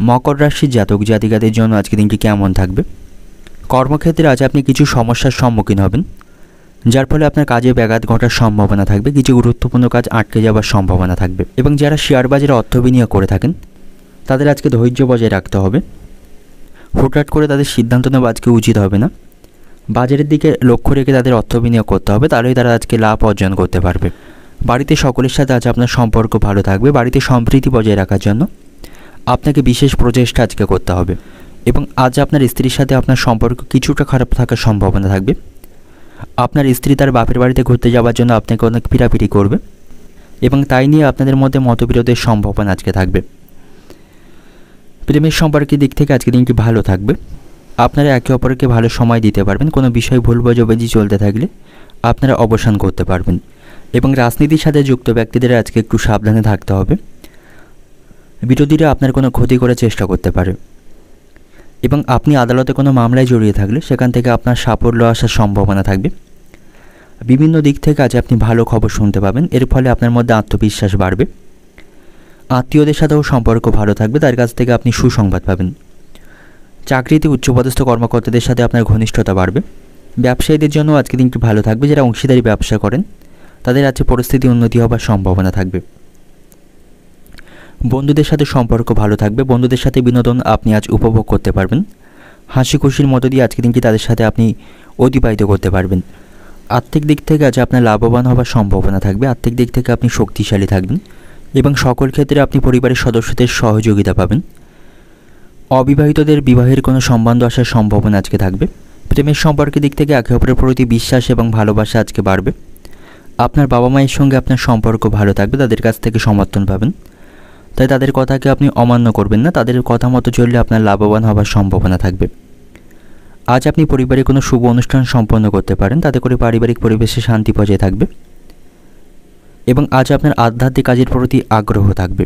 মকর রাশির জাতক জাতিকাদের জন্য আজকের দিনটি কেমন থাকবে। কর্মক্ষেত্রে আজ আপনি কিছু সমস্যার সম্মুখীন হবেন, যার ফলে আপনার কাজে ব্যাঘাত ঘটার সম্ভাবনা থাকবে, কিছু গুরুত্বপূর্ণ কাজ আটকে যাওয়ার সম্ভাবনা থাকবে। এবং যারা শেয়ার বাজারে অর্থ বিনিয়োগ করে থাকেন তাদের আজকে ধৈর্য বজায় রাখতে হবে, হুটহাট করে তাদের সিদ্ধান্ত নেওয়া আজকে উচিত হবে না। বাজারের দিকে লক্ষ্য রেখে তাদের অর্থ বিনিয়োগ করতে হবে, তাহলেই তারা আজকে লাভ অর্জন করতে পারবে। বাড়িতে সকলের সাথে আজ আপনার সম্পর্ক ভালো থাকবে, বাড়িতে সম্প্রীতি বজায় রাখার জন্য আপনাকে বিশেষ প্রচেষ্টা আজকে করতে হবে। এবং আজ আপনার স্ত্রীর সাথে আপনার সম্পর্ক কিছুটা খারাপ থাকার সম্ভাবনা থাকবে, আপনার স্ত্রী তার বাপের বাড়িতে ঘুরতে যাওয়ার জন্য আপনাকে অনেক পিড়াপিড়ি করবে এবং তাই নিয়ে আপনাদের মধ্যে মতবিরোধের সম্ভাবনা আজকে থাকবে। প্রেমের সম্পর্কের দিক থেকে আজকের দিনটি ভালো থাকবে, আপনারা একে অপরকে ভালো সময় দিতে পারবেন, কোনো বিষয়ে ভুল বোঝাবুঝি চলতে থাকলে আপনারা অবসান করতে পারবেন। এবং রাজনীতির সাথে যুক্ত ব্যক্তিদের আজকে একটু সাবধানে থাকতে হবে, বিরোধীরা আপনার কোনো ক্ষতি করার চেষ্টা করতে পারে। এবং আপনি আদালতে কোনো মামলায় জড়িয়ে থাকলে সেখান থেকে আপনার সাফল্য আসার সম্ভাবনা থাকবে। বিভিন্ন দিক থেকে আজ আপনি ভালো খবর শুনতে পাবেন, এর ফলে আপনার মধ্যে আত্মবিশ্বাস বাড়বে। আত্মীয়দের সাথেও সম্পর্ক ভালো থাকবে, তার কাছ থেকে আপনি সুসংবাদ পাবেন। চাকরিতে উচ্চপদস্থ কর্মকর্তাদের সাথে আপনার ঘনিষ্ঠতা বাড়বে। ব্যবসায়ীদের জন্য আজকের দিনটি ভালো থাকবে, যারা অংশীদারি ব্যবসা করেন তাদের আজকে পরিস্থিতি উন্নতি হবার সম্ভাবনা থাকবে। বন্ধুদের সাথে সম্পর্ক ভালো থাকবে, বন্ধুদের সাথে বিনোদন আপনি আজ উপভোগ করতে পারবেন। হাসি খুশির মধ্য দিয়ে আজকে দিনটি তাদের সাথে আপনি অতিবাহিত করতে পারবেন। আর্থিক দিক থেকে আজ আপনার লাভবান হবার সম্ভাবনা থাকবে, আর্থিক দিক থেকে আপনি শক্তিশালী থাকবেন এবং সকল ক্ষেত্রে আপনি পরিবারের সদস্যদের সহযোগিতা পাবেন। অবিবাহিতদের বিবাহের কোনো সম্বন্ধ আসার সম্ভাবনা আজকে থাকবে। প্রেমের সম্পর্কের দিক থেকে একে অপরের প্রতি বিশ্বাস এবং ভালোবাসা আজকে বাড়বে। আপনার বাবা মায়ের সঙ্গে আপনার সম্পর্ক ভালো থাকবে, তাদের কাছ থেকে সমর্থন পাবেন, তাই তাদের কথাকে আপনি অমান্য করবেন না, তাদের কথা মতো চললে আপনার লাভবান হবার সম্ভাবনা থাকবে। আজ আপনি পরিবারে কোনো শুভ অনুষ্ঠান সম্পন্ন করতে পারেন, তাতে করে পারিবারিক পরিবেশে শান্তি বজায় থাকবে এবং আজ আপনার আধ্যাত্মিক কাজের প্রতি আগ্রহ থাকবে।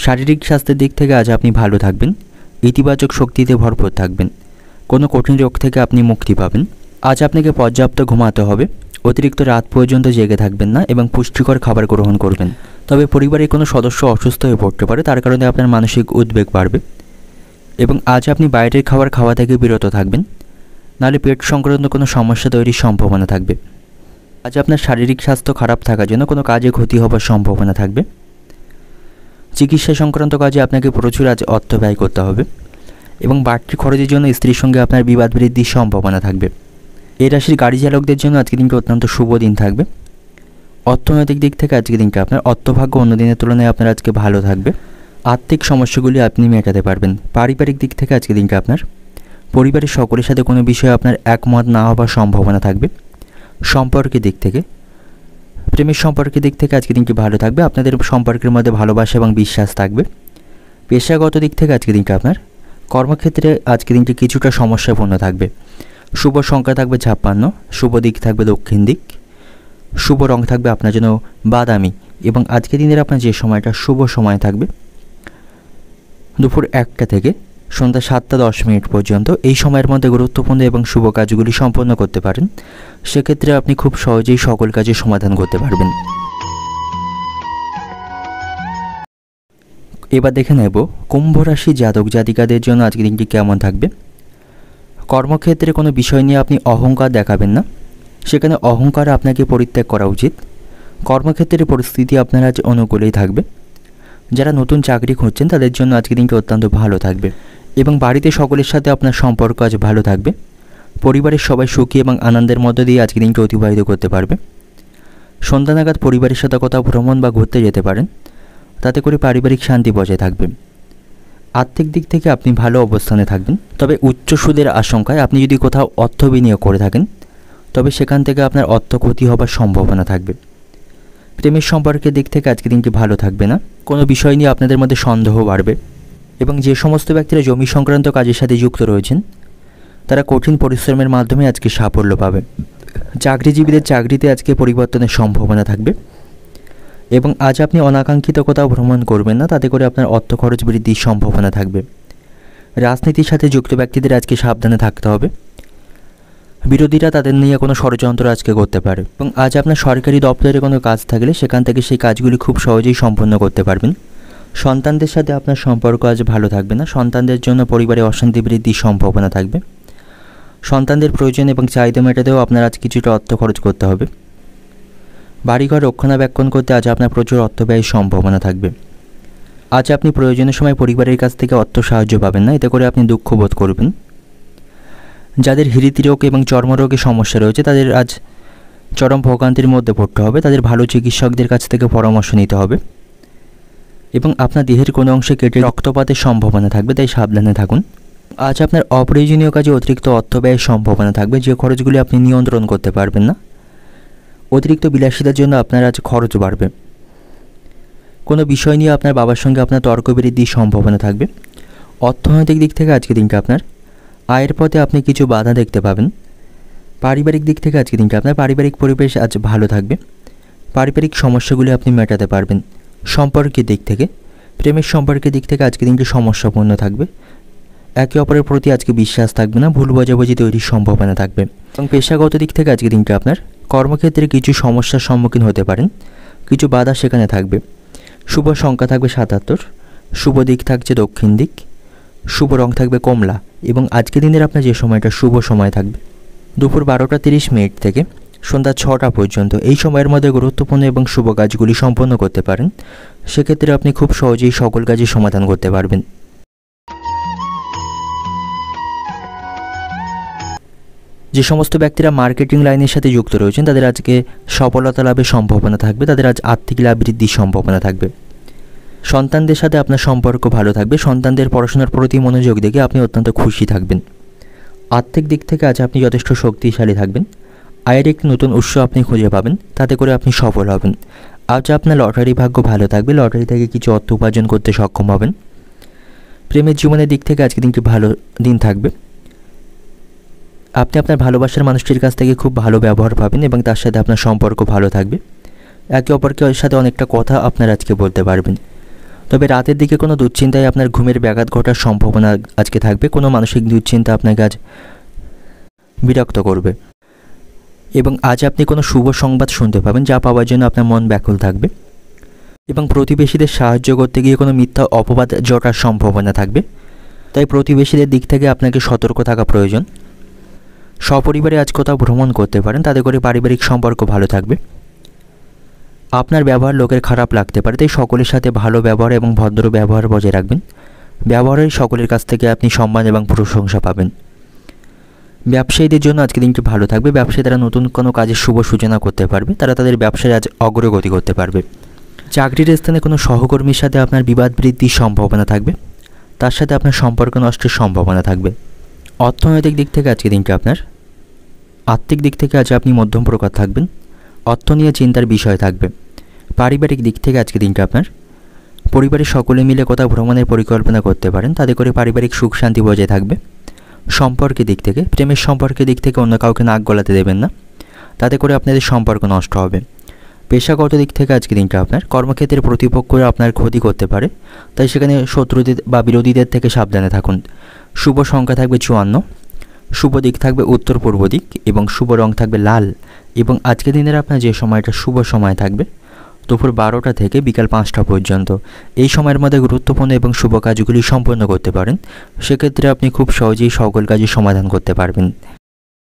শারীরিক স্বাস্থ্যের দিক থেকে আজ আপনি ভালো থাকবেন, ইতিবাচক শক্তিতে ভরপুর থাকবেন, কোনো কঠিন রোগ থেকে আপনি মুক্তি পাবেন। আজ আপনাকে পর্যাপ্ত ঘুমাতে হবে, অতিরিক্ত রাত পর্যন্ত জেগে থাকবেন না এবং পুষ্টিকর খাবার গ্রহণ করবেন। তবে পরিবারের কোনো সদস্য অসুস্থ হয়ে পড়তে পারে, তার কারণে আপনার মানসিক উদ্বেগ বাড়বে এবং আজ আপনি বাইরের খাবার খাওয়া থেকে বিরত থাকবেন, নাহলে পেট সংক্রান্ত কোনো সমস্যা তৈরির সম্ভাবনা থাকবে। আজ আপনার শারীরিক স্বাস্থ্য খারাপ থাকার জন্য কোনো কাজে ক্ষতি হবার সম্ভাবনা থাকবে। চিকিৎসা সংক্রান্ত কাজে আপনাকে প্রচুর আজ অর্থ ব্যয় করতে হবে এবং বাড়তি খরচের জন্য স্ত্রীর সঙ্গে আপনার বিবাদ বৃদ্ধির সম্ভাবনা থাকবে। এই রাশির গাড়ি চালকদের জন্য আজকের দিনটি অত্যন্ত শুভ দিন থাকবে। অর্থনৈতিক দিক থেকে আজকের দিনটি আপনার অর্থভাগ্য অন্য দিনের তুলনায় আপনার আজকে ভালো থাকবে, আর্থিক সমস্যাগুলি আপনি মেটাতে পারবেন। পারিবারিক দিক থেকে আজকের দিনটি আপনার পরিবারের সকলের সাথে কোনো বিষয়ে আপনার একমত না হবার সম্ভাবনা থাকবে। সম্পর্কের দিক থেকে, প্রেমের সম্পর্কের দিক থেকে আজকের দিনটি ভালো থাকবে, আপনাদের সম্পর্কের মধ্যে ভালোবাসা এবং বিশ্বাস থাকবে। পেশাগত দিক থেকে আজকের দিনটি আপনার কর্মক্ষেত্রে আজকের দিনটি কিছুটা সমস্যাপূর্ণ থাকবে। শুভ সংখ্যা থাকবে 56, শুভ দিক থাকবে দক্ষিণ দিক, শুভ রং থাকবে আপনার জন্য বাদামি এবং আজকের দিনের আপনার যে সময়টা শুভ সময় থাকবে দুপুর 1টা থেকে সন্ধ্যা 7টা10 পর্যন্ত। এই সময়ের মধ্যে গুরুত্বপূর্ণ এবং শুভ কাজগুলি সম্পন্ন করতে পারেন, সেক্ষেত্রে আপনি খুব সহজেই সকল কাজের সমাধান করতে পারবেন। এবার দেখে নেব কুম্ভ রাশি জাতক জাতিকাদের জন্য আজকের দিনটি কেমন থাকবে। কর্মক্ষেত্রে কোনো বিষয় নিয়ে আপনি অহংকার দেখাবেন না, সেখানে অহংকার আপনাকে পরিত্যাগ করা উচিত। কর্মক্ষেত্রের পরিস্থিতি আপনার আজ অনুকূলেই থাকবে। যারা নতুন চাকরি খুঁজছেন তাদের জন্য আজকের দিনটি অত্যন্ত ভালো থাকবে এবং বাড়িতে সকলের সাথে আপনার সম্পর্ক আজ ভালো থাকবে। পরিবারের সবাই সুখী এবং আনন্দের মধ্য দিয়ে আজকের দিনটি অতিবাহিত করতে পারবে। সন্ধ্যা নাগাদ পরিবারের সাথে কোথাও ভ্রমণ বা ঘুরতে যেতে পারেন, তাতে করে পারিবারিক শান্তি বজায় থাকবে। আর্থিক দিক থেকে আপনি ভালো অবস্থানে থাকবেন, তবে উচ্চ সুদের আশঙ্কায় আপনি যদি কোথাও অর্থ বিনিয়োগ করে থাকেন তবে সেখান থেকে আপনার অর্থ ক্ষতি হবার সম্ভাবনা থাকবে। প্রেমের সম্পর্কের দিক থেকে আজকের দিনটি ভালো থাকবে না, কোনো বিষয় নিয়ে আপনাদের মধ্যে সন্দেহ বাড়বে এবং যে সমস্ত ব্যক্তিরা জমি সংক্রান্ত কাজের সাথে যুক্ত রয়েছেন তারা কঠিন পরিশ্রমের মাধ্যমে আজকে সাফল্য পাবে। চাকরিজীবীদের চাকরিতে আজকে পরিবর্তনের সম্ভাবনা থাকবে এবং আজ আপনি অনাকাঙ্ক্ষিত কোথাও ভ্রমণ করবেন না, তাতে করে আপনার অর্থ খরচ বৃদ্ধির সম্ভাবনা থাকবে। রাজনীতির সাথে যুক্ত ব্যক্তিদের আজকে সাবধানে থাকতে হবে, বিরোধীরা তাদের নিয়ে কোনো ষড়যন্ত্র আজকে করতে পারে এবং আজ আপনার সরকারি দপ্তরে কোনো কাজ থাকলে সেখান থেকে সেই কাজগুলি খুব সহজেই সম্পন্ন করতে পারবেন। সন্তানদের সাথে আপনার সম্পর্ক আজ ভালো থাকবে না, সন্তানদের জন্য পরিবারে অশান্তি বৃদ্ধির সম্ভাবনা থাকবে। সন্তানদের প্রয়োজন এবং চাহিদা মেটাতেও আপনার আজ কিছুটা অর্থ খরচ করতে হবে। বাড়িঘর রক্ষণাবেক্ষণ করতে আজ আপনার প্রচুর অর্থ ব্যয়ের সম্ভাবনা থাকবে। আজ আপনি প্রয়োজনের সময় পরিবারের কাছ থেকে অর্থ সাহায্য পাবেন না, এতে করে আপনি দুঃখ বোধ করবেন। যাদের হৃদরোগ এবং চর্মরোগের সমস্যা রয়েছে তাদের আজ চরম ভোগান্তির মধ্যে পড়তে হবে, তাদের ভালো চিকিৎসকদের কাছ থেকে পরামর্শ নিতে হবে এবং আপনার দেহের কোনো অংশে কেটে রক্তপাতের সম্ভাবনা থাকবে, তাই সাবধানে থাকুন। আজ আপনার অপ্রয়োজনীয় কাজে অতিরিক্ত অর্থ ব্যয়ের সম্ভাবনা থাকবে, যে খরচগুলি আপনি নিয়ন্ত্রণ করতে পারবেন না। অতিরিক্ত বিলাসিতার জন্য আপনার আজ খরচ বাড়বে। কোনো বিষয় নিয়ে আপনার বাবার সঙ্গে আপনার তর্ক বৃদ্ধির সম্ভাবনা থাকবে। অর্থনৈতিক দিক থেকে আজকের দিনটা আপনার আয়ের পথে আপনি কিছু বাধা দেখতে পাবেন। পারিবারিক দিক থেকে আজকের দিনটা আপনার পারিবারিক পরিবেশ আজ ভালো থাকবে, পারিবারিক সমস্যাগুলি আপনি মেটাতে পারবেন। সম্পর্কের দিক থেকে, প্রেমের সম্পর্কের দিক থেকে আজকের দিনটি সমস্যাপূর্ণ থাকবে, একে অপরের প্রতি আজকে বিশ্বাস থাকবে না, ভুল বোঝাবুঝি তৈরির সম্ভাবনা থাকবে এবং পেশাগত দিক থেকে আজকের দিনটা আপনার কর্মক্ষেত্রে কিছু সমস্যার সম্মুখীন হতে পারেন, কিছু বাধা সেখানে থাকবে। শুভ সংখ্যা থাকবে 77, শুভ দিক থাকছে দক্ষিণ দিক, শুভ রং থাকবে কমলা এবং আজকের দিনের আপনার যে সময়টা শুভ সময় থাকবে দুপুর 12টা 30 থেকে সন্ধ্যা 6টা পর্যন্ত এই সময়ের মধ্যে গুরুত্বপূর্ণ এবং শুভ কাজগুলি সম্পন্ন করতে পারেন। সেক্ষেত্রে আপনি খুব সহজেই সকল কাজই সমাধান করতে পারবেন। যে সমস্ত ব্যক্তিরা মার্কেটিং লাইনের সাথে যুক্ত রয়েছেন তাদের আজকে সফলতা লাভের সম্ভাবনা থাকবে, তাদের আজ আর্থিক লাভ বৃদ্ধির সম্ভাবনা থাকবে। সন্তানদের সাথে আপনার সম্পর্ক ভালো থাকবে, সন্তানদের পড়াশোনার প্রতি মনোযোগ দেখে আপনি অত্যন্ত খুশি থাকবেন। আর্থিক দিক থেকে আজ আপনি যথেষ্ট শক্তিশালী থাকবেন, আয়ের একটি নতুন উৎস আপনি খুঁজে পাবেন, তাতে করে আপনি সফল হবেন। আজ আপনার লটারি ভাগ্য ভালো থাকবে, লটারি থেকে কিছু অর্থ উপার্জন করতে সক্ষম হবেন। প্রেমের জীবনের দিক থেকে আজকে দিনটি ভালো দিন থাকবে, আপনি আপনার ভালোবাসার মানুষটির কাছ থেকে খুব ভালো ব্যবহার পাবেন এবং তার সাথে আপনার সম্পর্ক ভালো থাকবে। একে অপরকে সাথে অনেকটা কথা আপনার আজকে বলতে পারবেন। তবে রাতের দিকে কোনো দুশ্চিন্তায় আপনার ঘুমের ব্যাঘাত ঘটার সম্ভাবনা আজকে থাকবে, কোনো মানসিক দুশ্চিন্তা আপনাকে আজ বিরক্ত করবে এবং আজ আপনি কোনো শুভ সংবাদ শুনতে পাবেন যা পাওয়ার জন্য আপনার মন ব্যাকুল থাকবে এবং প্রতিবেশীদের সাহায্য করতে গিয়ে কোনো মিথ্যা অপবাদ জটার সম্ভাবনা থাকবে, তাই প্রতিবেশীদের দিক থেকে আপনাকে সতর্ক থাকা প্রয়োজন। সপরিবারে আজ কোথাও ভ্রমণ করতে পারেন, তাতে করে পারিবারিক সম্পর্ক ভালো থাকবে। আপনার ব্যবহার লোকের খারাপ লাগতে পারে, তাই সকলের সাথে ভালো ব্যবহার এবং ভদ্র ব্যবহার বজায় রাখবেন। ব্যবহারে সকলের কাছ থেকে আপনি সম্মান এবং প্রশংসা পাবেন। ব্যবসায়ীদের জন্য আজকে দিনটি ভালো থাকবে, ব্যবসায়ী তারা নতুন কোনো কাজের শুভ সূচনা করতে পারবে, তারা তাদের ব্যবসায় আজ অগ্রগতি করতে পারবে। চাকরির স্থানে কোনো সহকর্মীর সাথে আপনার বিবাদ বৃদ্ধির সম্ভাবনা থাকবে, তার সাথে আপনার সম্পর্ক নষ্টের সম্ভাবনা থাকবে। অর্থনৈতিক দিক থেকে আজকে দিনটি আপনার আর্থিক দিক থেকে আজ আপনি মধ্যম প্রকার থাকবেন, অর্থ নিয়ে চিন্তার বিষয় থাকবে। পারিবারিক দিক থেকে আজকে দিনটা আপনার পরিবারের সকলে মিলে কোথাও ভ্রমণের পরিকল্পনা করতে পারেন, তাতে করে পারিবারিক সুখ শান্তি বজায় থাকবে। সম্পর্কের দিক থেকে প্রেমের সম্পর্কের দিক থেকে অন্য কাউকে নাক গলাতে দেবেন না, তাতে করে আপনাদের সম্পর্ক নষ্ট হবে। পেশাগত দিক থেকে আজকে দিনটা আপনার কর্মক্ষেত্রের প্রতিপক্ষরা আপনার ক্ষতি করতে পারে, তাই সেখানে শত্রুদের বা বিরোধীদের থেকে সাবধানে থাকুন। শুভ সংখ্যা থাকবে 54, শুভ দিক থাকবে উত্তর পূর্ব দিক এবং শুভ রং থাকবে লাল। এবং আজকে দিনের আপনার যে সময়টা শুভ সময় থাকবে দুপুর 12টা থেকে বিকাল 5টা পর্যন্ত, এই সময়ের মধ্যে গুরুত্বপূর্ণ এবং শুভ কাজগুলি সম্পন্ন করতে পারেন। সেক্ষেত্রে আপনি খুব সহজেই সকল কাজই সমাধান করতে পারবেন।